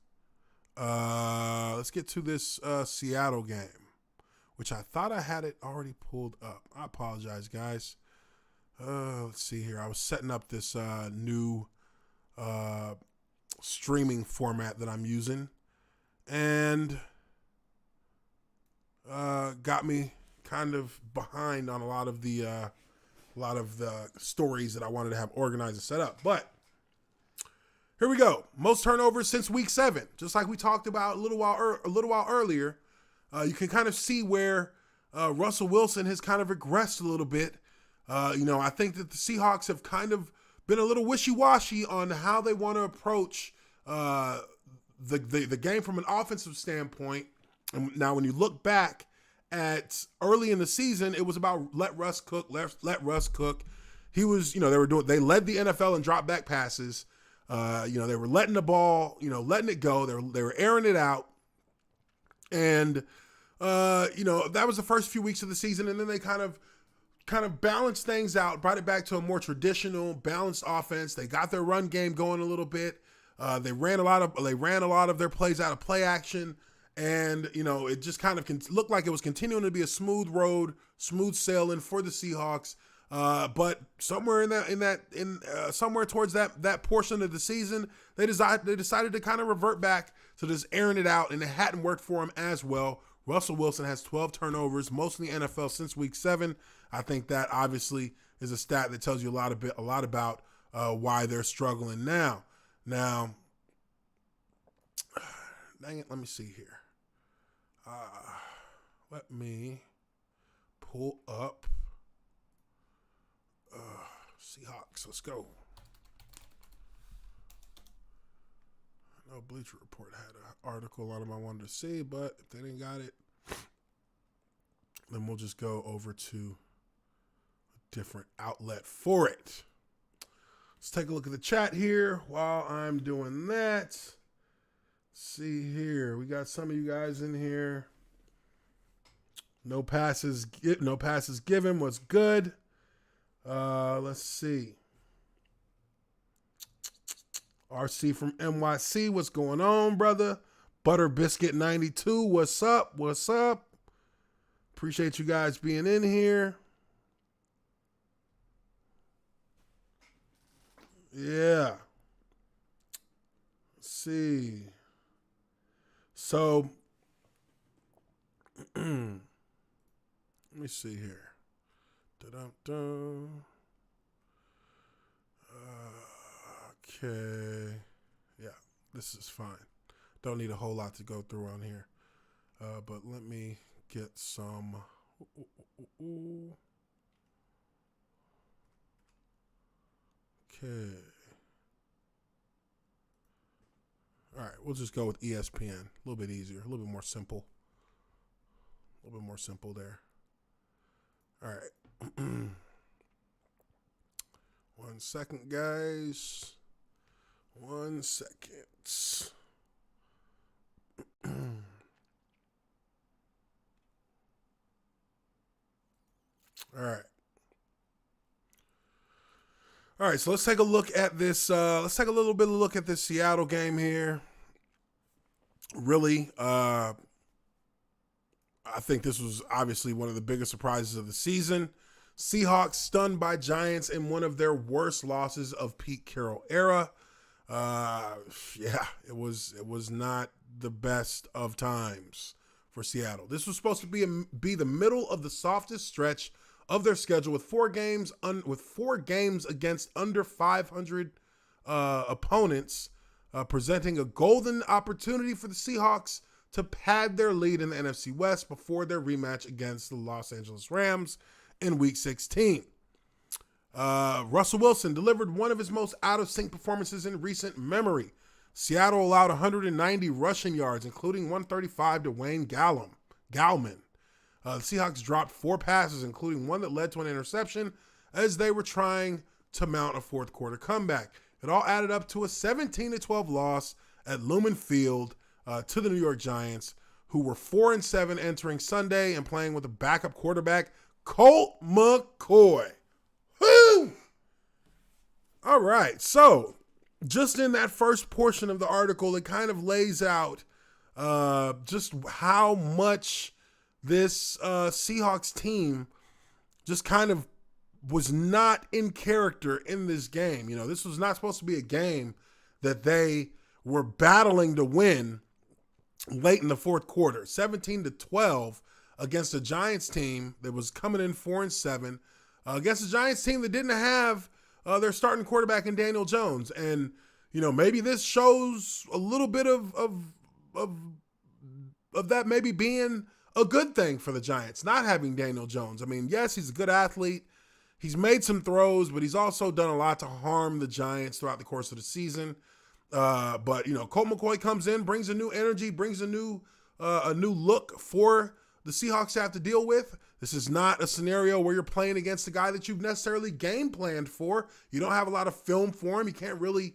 Let's get to this Seattle game, which I thought I had it already pulled up. I apologize, guys. Let's see here. I was setting up this new streaming format that I'm using, and got me kind of behind on a lot of the stories that I wanted to have organized and set up. But here we go. Most turnovers since week 7, just like we talked about a little while earlier. You can kind of see where Russell Wilson has kind of regressed a little bit. I think that the Seahawks have kind of been a little wishy-washy on how they want to approach the game from an offensive standpoint. And now, when you look back at early in the season, it was about let Russ cook. He was, they led the NFL in drop back passes. They were letting the ball, letting it go. They were airing it out. And, that was the first few weeks of the season. And then they kind of balanced things out, brought it back to a more traditional, balanced offense. They got their run game going a little bit. They ran a lot of their plays out of play action. And, it just kind of looked like it was continuing to be a smooth road, smooth sailing for the Seahawks. But somewhere somewhere towards that portion of the season, they decided to kind of revert back to just airing it out, and it hadn't worked for him as well. Russell Wilson has 12 turnovers, most in the NFL since week 7. I think that obviously is a stat that tells you a lot about why they're struggling now. Now, dang it, let me see here. Let me pull up Seahawks. Let's go. I know Bleacher Report had an article on them I wanted to see, but if they didn't got it, then we'll just go over to a different outlet for it. Let's take a look at the chat here while I'm doing that. Let's see here. We got some of you guys in here. No passes given was good. Let's see. RC from NYC, what's going on, brother? Butter Biscuit 92, what's up? What's up? Appreciate you guys being in here. Yeah. Let's see. So, let me see here. Da-dum-dum. Okay. Yeah, this is fine. Don't need a whole lot to go through on here. But let me get some. Okay. All right, we'll just go with ESPN. A little bit easier, a little bit more simple. A little bit more simple there. All right. 1 second, guys. 1 second. All right. All right, so let's take a look at this. Let's take a little bit of a look at this Seattle game here. Really, I think this was obviously one of the biggest surprises of the season. Seahawks stunned by Giants in one of their worst losses of Pete Carroll era. Yeah, it was not the best of times for Seattle. This was supposed to be the middle of the softest stretch of their schedule with four games against under 500 opponents, presenting a golden opportunity for the Seahawks to pad their lead in the NFC West before their rematch against the Los Angeles Rams in Week 16. Russell Wilson delivered one of his most out-of-sync performances in recent memory. Seattle allowed 190 rushing yards, including 135 to Wayne Gallman. The Seahawks dropped 4 passes, including one that led to an interception, as they were trying to mount a fourth quarter comeback. It all added up to a 17-12 loss at Lumen Field to the New York Giants, who were 4-7 entering Sunday and playing with a backup quarterback, Colt McCoy. Woo! All right, so just in that first portion of the article, it kind of lays out just how much this Seahawks team just kind of was not in character in this game. You know, this was not supposed to be a game that they were battling to win late in the fourth quarter. 17-12 against a Giants team that was coming in 4-7, against a Giants team that didn't have their starting quarterback in Daniel Jones. And, you know, maybe this shows a little bit of that maybe being a good thing for the Giants, not having Daniel Jones. I mean, yes, he's a good athlete. He's made some throws, but he's also done a lot to harm the Giants throughout the course of the season. But, you know, Colt McCoy comes in, brings a new energy, brings a new look for the Seahawks to have to deal with. This is not a scenario where you're playing against a guy that you've necessarily game planned for. You don't have a lot of film for him. You can't really,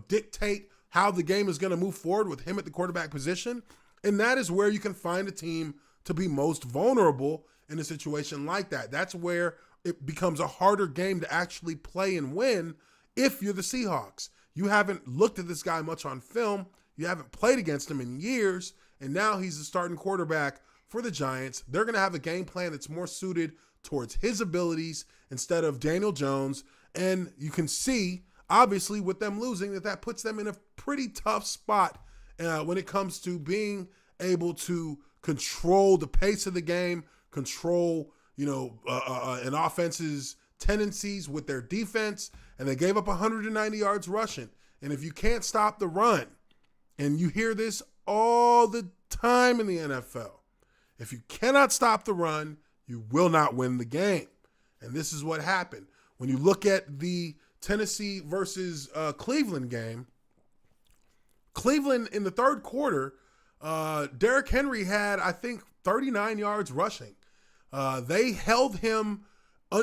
dictate how the game is going to move forward with him at the quarterback position. And that is where you can find a team to be most vulnerable in a situation like that. That's where it becomes a harder game to actually play and win if you're the Seahawks. You haven't looked at this guy much on film. You haven't played against him in years. And now he's the starting quarterback for the Giants. They're going to have a game plan that's more suited towards his abilities instead of Daniel Jones. And you can see, obviously, with them losing, that puts them in a pretty tough spot when it comes to being able to control the pace of the game, control, an offense's tendencies with their defense. And they gave up 190 yards rushing. And if you can't stop the run, and you hear this all the time in the NFL, if you cannot stop the run, you will not win the game. And this is what happened. When you look at the Tennessee versus Cleveland game, Cleveland in the third quarter, Derrick Henry had, I think, 39 yards rushing. They held him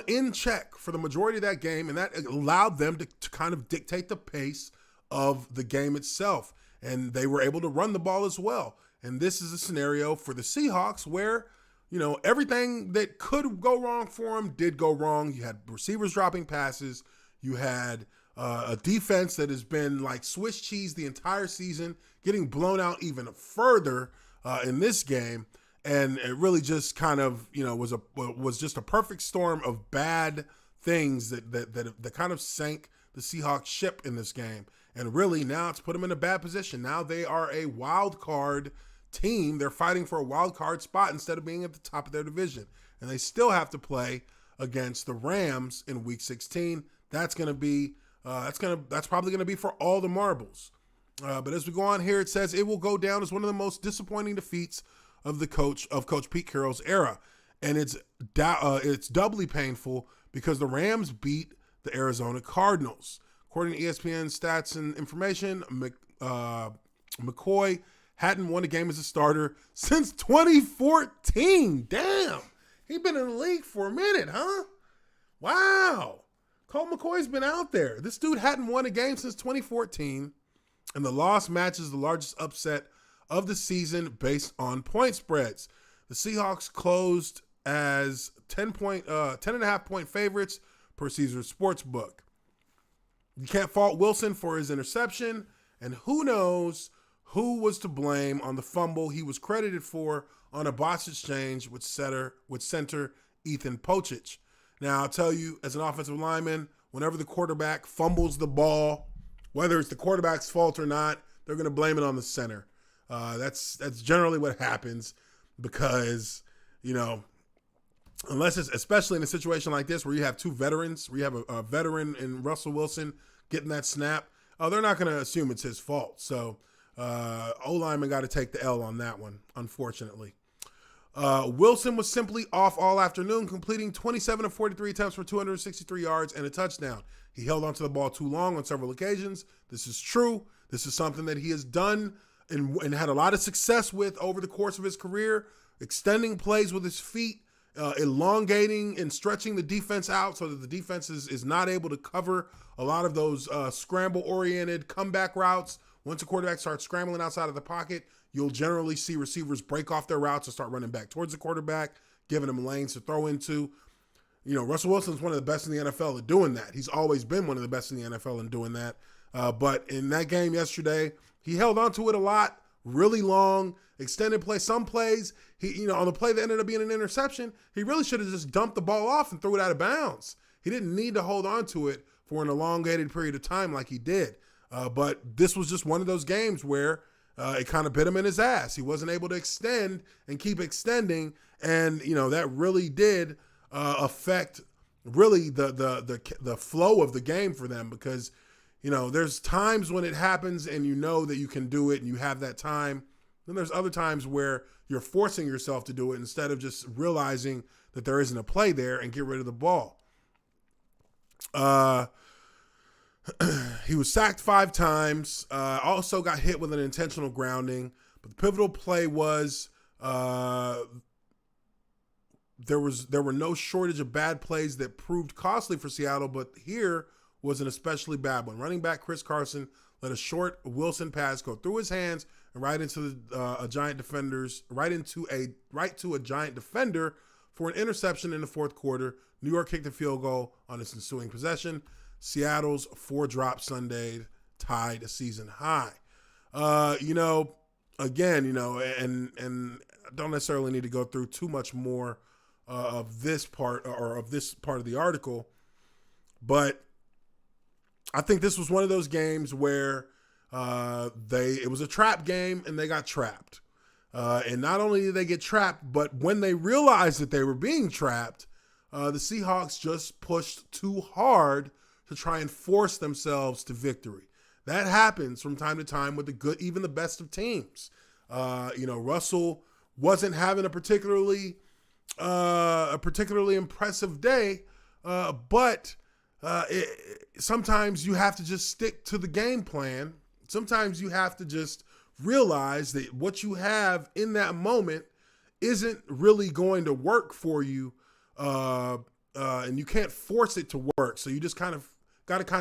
in check for the majority of that game, and that allowed them to kind of dictate the pace of the game itself. And they were able to run the ball as well. And this is a scenario for the Seahawks where, everything that could go wrong for them did go wrong. You had receivers dropping passes. You had A defense that has been like Swiss cheese the entire season, getting blown out even further in this game. And it really just kind of, was just a perfect storm of bad things that kind of sank the Seahawks ship in this game. And really now it's put them in a bad position. Now they are a wild card team. They're fighting for a wild card spot instead of being at the top of their division. And they still have to play against the Rams in Week 16. That's going to be that's probably going to be for all the marbles. But as we go on here, it says it will go down as one of the most disappointing defeats of Coach Pete Carroll's era, and it's doubly painful because the Rams beat the Arizona Cardinals. According to ESPN stats and information, McCoy hadn't won a game as a starter since 2014. Damn, he's been in the league for a minute, huh? Wow. Colt McCoy's been out there. This dude hadn't won a game since 2014, and the loss matches the largest upset of the season based on point spreads. The Seahawks closed as 10.5 point favorites per Caesars Sportsbook. You can't fault Wilson for his interception, and who knows who was to blame on the fumble he was credited for on a botched exchange with center Ethan Pochich. Now, I'll tell you, as an offensive lineman, whenever the quarterback fumbles the ball, whether it's the quarterback's fault or not, they're going to blame it on the center. That's generally what happens because, unless it's, especially in a situation like this where you have two veterans, where you have a veteran in Russell Wilson getting that snap, they're not going to assume it's his fault. So O-lineman got to take the L on that one, unfortunately. Wilson was simply off all afternoon, completing 27 of 43 attempts for 263 yards and a touchdown. He held onto the ball too long on several occasions. This is true. This is something that he has done and had a lot of success with over the course of his career, extending plays with his feet, elongating and stretching the defense out so that the defense is not able to cover a lot of those scramble-oriented comeback routes. Once a quarterback starts scrambling outside of the pocket, you'll generally see receivers break off their routes and start running back towards the quarterback, giving them lanes to throw into. Russell Wilson's one of the best in the NFL at doing that. He's always been one of the best in the NFL in doing that. But in that game yesterday, he held on to it a lot, really long, extended play. Some plays, on the play that ended up being an interception, he really should have just dumped the ball off and threw it out of bounds. He didn't need to hold on to it for an elongated period of time like he did. But this was just one of those games where it kind of bit him in his ass. He wasn't able to extend and keep extending, and that really did affect really the flow of the game for them because there's times when it happens and that you can do it and you have that time. Then there's other times where you're forcing yourself to do it instead of just realizing that there isn't a play there and get rid of the ball. He was sacked 5 times, also got hit with an intentional grounding. But the pivotal play was there were no shortage of bad plays that proved costly for Seattle, but here was an especially bad one. Running back Chris Carson let a short Wilson pass go through his hands and right to a giant defender for an interception in the fourth quarter. New York kicked the field goal on its ensuing possession. Seattle's 4-drop Sunday tied a season high. And I don't necessarily need to go through too much more of this part of the article, but I think this was one of those games where it was a trap game and they got trapped. And not only did they get trapped, but when they realized that they were being trapped, the Seahawks just pushed too hard to try and force themselves to victory. That happens from time to time with even the best of teams. Russell wasn't having a particularly impressive day, but sometimes you have to just stick to the game plan. Sometimes you have to just realize that what you have in that moment isn't really going to work for you, and you can't force it to work. So you just got to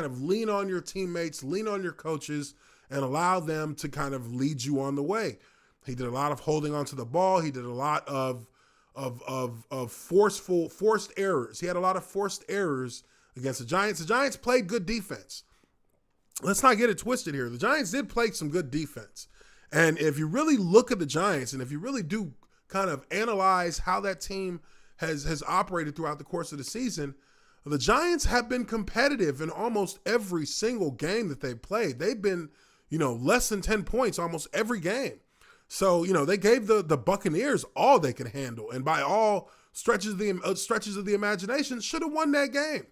lean on your teammates, lean on your coaches, and allow them to kind of lead you on the way. He did a lot of holding onto the ball. He did a lot of forced errors. He had a lot of forced errors against the Giants. The Giants played good defense. let's not get it twisted here. The Giants did play some good defense. And if you really look at the Giants, and if you really do kind of analyze how that team has operated throughout the course of the season, the Giants have been competitive in almost every single game that they've played. They've been, less than 10 points almost every game. So, they gave the Buccaneers all they could handle. And by all stretches of the imagination, should have won that game.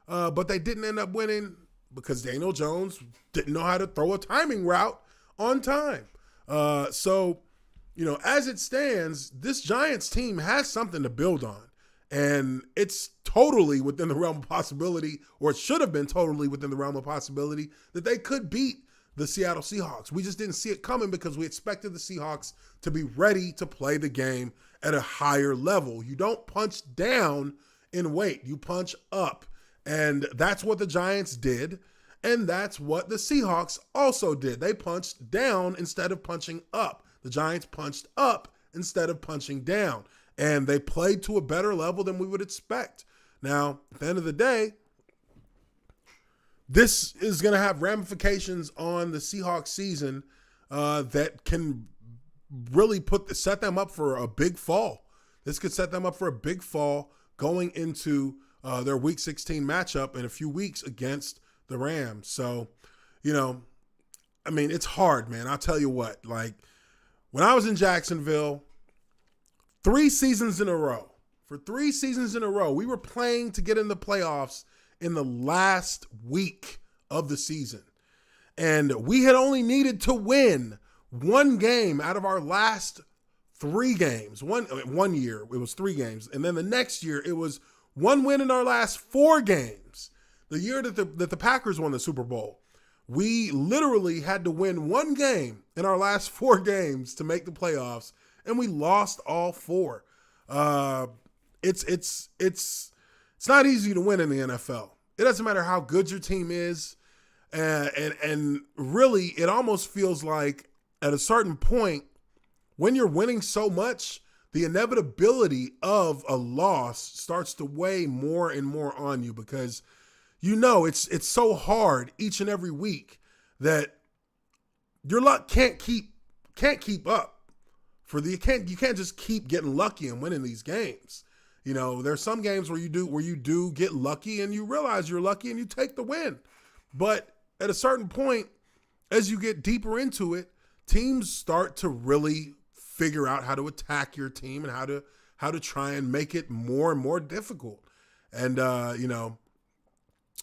But they didn't end up winning because Daniel Jones didn't know how to throw a timing route on time. So, as it stands, this Giants team has something to build on. And it's totally within the realm of possibility, or it should have been totally within the realm of possibility, that they could beat the Seattle Seahawks. We just didn't see it coming because we expected the Seahawks to be ready to play the game at a higher level. You don't punch down in weight. You punch up. And that's what the Giants did. And that's what the Seahawks also did. They punched down instead of punching up. The Giants punched up instead of punching down. And they played to a better level than we would expect. Now, at the end of the day, this is going to have ramifications on the Seahawks season that can really set them up for a big fall. This could set them up for a big fall going into their Week 16 matchup in a few weeks against the Rams. So, it's hard, man. I'll tell you what, when I was in Jacksonville, 3 seasons in a row, we were playing to get in the playoffs in the last week of the season. And we had only needed to win one game out of our last 3 games. One year, it was 3 games. And then the next year, it was 1 win in our last 4 games. The year that the Packers won the Super Bowl, we literally had to win 1 game in our last 4 games to make the playoffs, and we lost all 4. It's not easy to win in the NFL. It doesn't matter how good your team is, and really, it almost feels like at a certain point, when you're winning so much, the inevitability of a loss starts to weigh more and more on you because it's so hard each and every week that your luck can't keep up. You can't just keep getting lucky and winning these games. There's some games where you do get lucky and you realize you're lucky and you take the win. But at a certain point, as you get deeper into it, teams start to really figure out how to attack your team and how to try and make it more and more difficult. And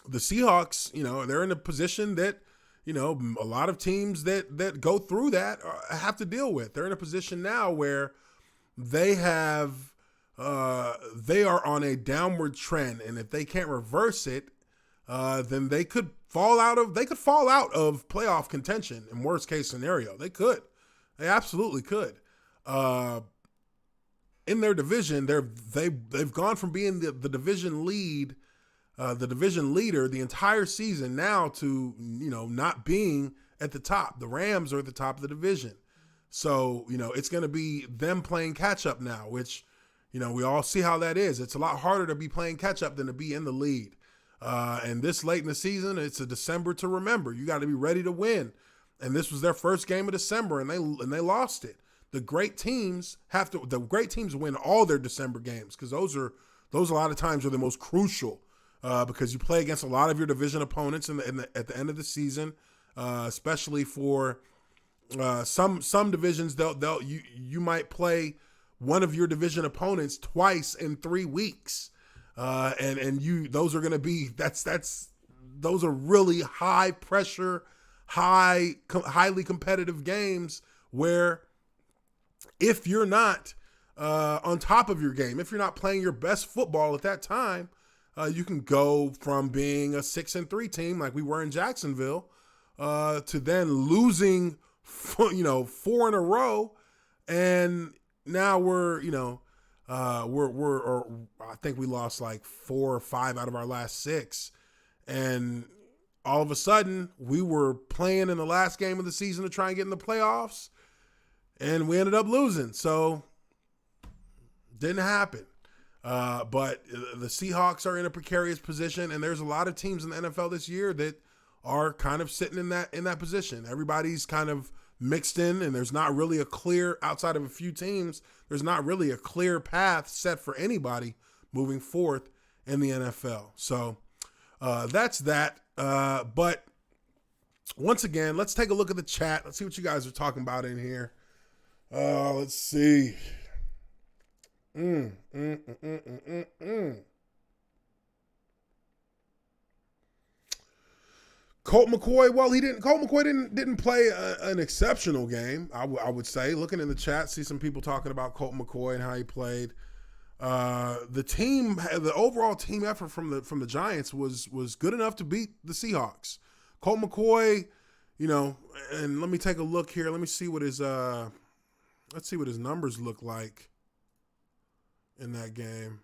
the Seahawks, they're in a position that, a lot of teams that go through that have to deal with. They're in a position now where they are on a downward trend. And if they can't reverse it, then they could fall out of playoff contention in worst case scenario. They absolutely could. In their division, they've gone from being the division lead, the division leader the entire season now to, not being at the top. The Rams are at the top of the division. So, it's going to be them playing catch up now, which, we all see how that is. It's a lot harder to be playing catch up than to be in the lead. And this late in the season, it's a December to remember. You got to be ready to win. And this was their first game of December and they lost it. The great teams win all their December games because those a lot of times are the most crucial. Because you play against a lot of your division opponents at the end of the season, especially for some divisions. You might play one of your division opponents twice in 3 weeks, those are going to be those are really high pressure, highly competitive games where if you're not on top of your game, if you're not playing your best football at that time. You can go from being a 6-3 team like we were in Jacksonville to then losing, 4 in a row, and now I think we lost like 4 or 5 out of our last 6, and all of a sudden we were playing in the last game of the season to try and get in the playoffs, and we ended up losing. So didn't happen. But the Seahawks are in a precarious position, and there's a lot of teams in the NFL this year that are kind of sitting in that position. Everybody's kind of mixed in, and there's not really a clear, outside of a few teams, there's not really a clear path set for anybody moving forth in the NFL. So that's that. But once again, let's take a look at the chat. Let's see what you guys are talking about in here. Let's see. Colt McCoy, well, Colt McCoy didn't play an exceptional game, I would say. Looking in the chat, see some people talking about Colt McCoy and how he played. The overall team effort from the Giants was good enough to beat the Seahawks. Colt McCoy, and let me take a look here. Let me see what his numbers look like in that game.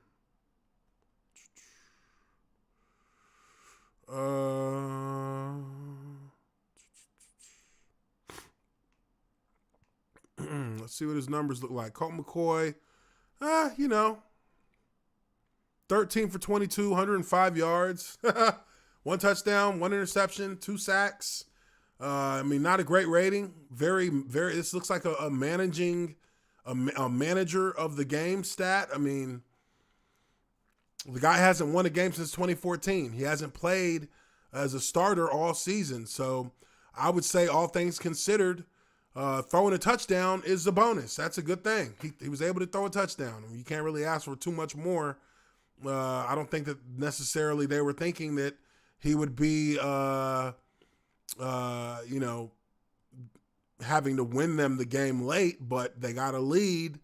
Let's see what his numbers look like. Colt McCoy, 13 for 22, 105 yards, 1 touchdown, 1 interception, 2 sacks. Not a great rating. Very, very. This looks like a manager of the game stat. The guy hasn't won a game since 2014. He hasn't played as a starter all season. So I would say, all things considered, throwing a touchdown is a bonus. That's a good thing. He was able to throw a touchdown. You can't really ask for too much more. I don't think that necessarily they were thinking that he would be, having to win them the game late, but they got a lead.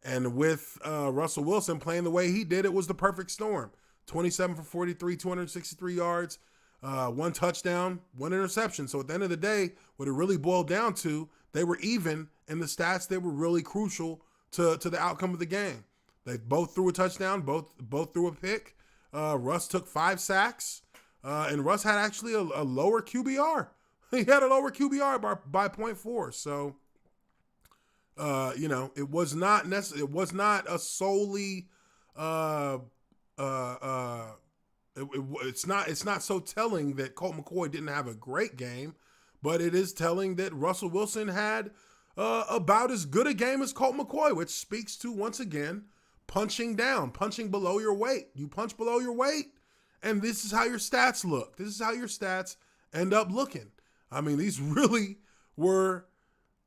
And with Russell Wilson playing the way he did, it was the perfect storm. 27 for 43, 263 yards, 1 touchdown, 1 interception. So at the end of the day, what it really boiled down to, they were even in the stats. They were really crucial to the outcome of the game. They both threw a touchdown, both threw a pick. Russ took 5 sacks, and Russ had actually a lower QBR. He had a lower QBR by 0.4. So, it was not necessarily. It was not a solely. It's not so telling that Colt McCoy didn't have a great game, but it is telling that Russell Wilson had about as good a game as Colt McCoy, which speaks to, once again, punching below your weight. You punch below your weight, and this is how your stats look. This is how your stats end up looking. These really were.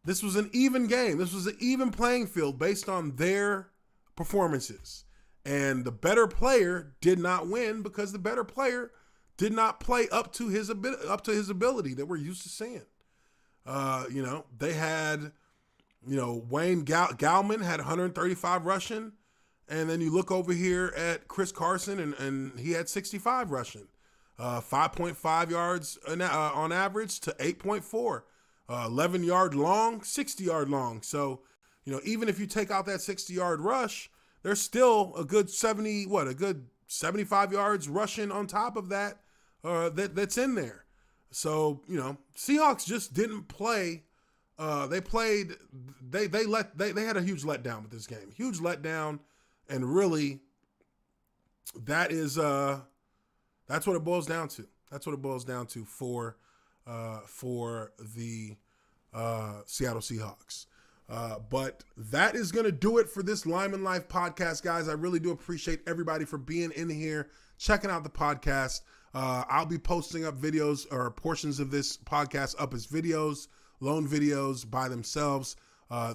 This was an even game. This was an even playing field based on their performances. And the better player did not win because the better player did not play up to his ability that we're used to seeing. They had, Wayne Gallman had 135 rushing. And then you look over here at Chris Carson, and he had 65 rushing. 5.5 yards on average to 8.4. 11-yard long, 60-yard long. So, even if you take out that 60-yard rush, there's still a good 75 yards rushing on top of that, that's in there. So, Seahawks just didn't play. They had a huge letdown with this game. Huge letdown, and really, that's what it boils down to. That's what it boils down to for the Seattle Seahawks. But that is going to do it for this Lineman Life podcast, guys. I really do appreciate everybody for being in here, checking out the podcast. I'll be posting up videos or portions of this podcast up as videos, lone videos by themselves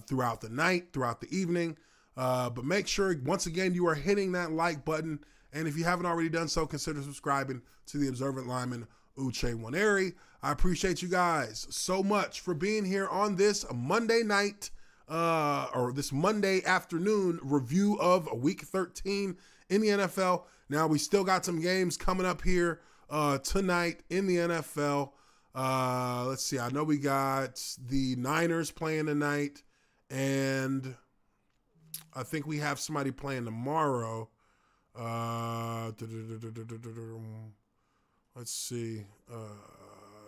throughout the night, throughout the evening. But make sure, once again, you are hitting that like button. And if you haven't already done so, consider subscribing to the Observant Lineman, Uche Nwaneri. I appreciate you guys so much for being here on this Monday night or this Monday afternoon review of Week 13 in the NFL. Now, we still got some games coming up here tonight in the NFL. Let's see. I know we got the Niners playing tonight, and I think we have somebody playing tomorrow. Let's see.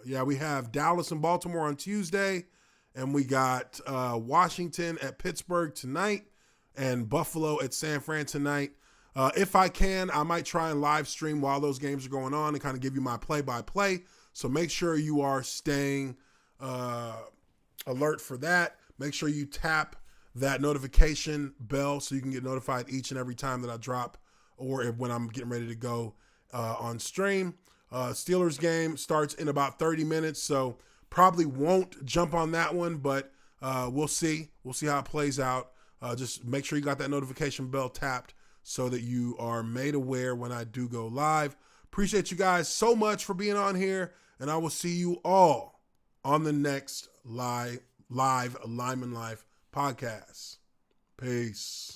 We have Dallas and Baltimore on Tuesday, and we got Washington at Pittsburgh tonight and Buffalo at San Fran tonight. If I can, I might try and live stream while those games are going on and kind of give you my play-by-play. So make sure you are staying alert for that. Make sure you tap that notification bell so you can get notified each and every time that I drop or when I'm getting ready to go on stream. Steelers game starts in about 30 minutes, so probably won't jump on that one, but we'll see. We'll see how it plays out. Just make sure you got that notification bell tapped so that you are made aware when I do go live. Appreciate you guys so much for being on here, and I will see you all on the next live Lineman Life podcast. Peace.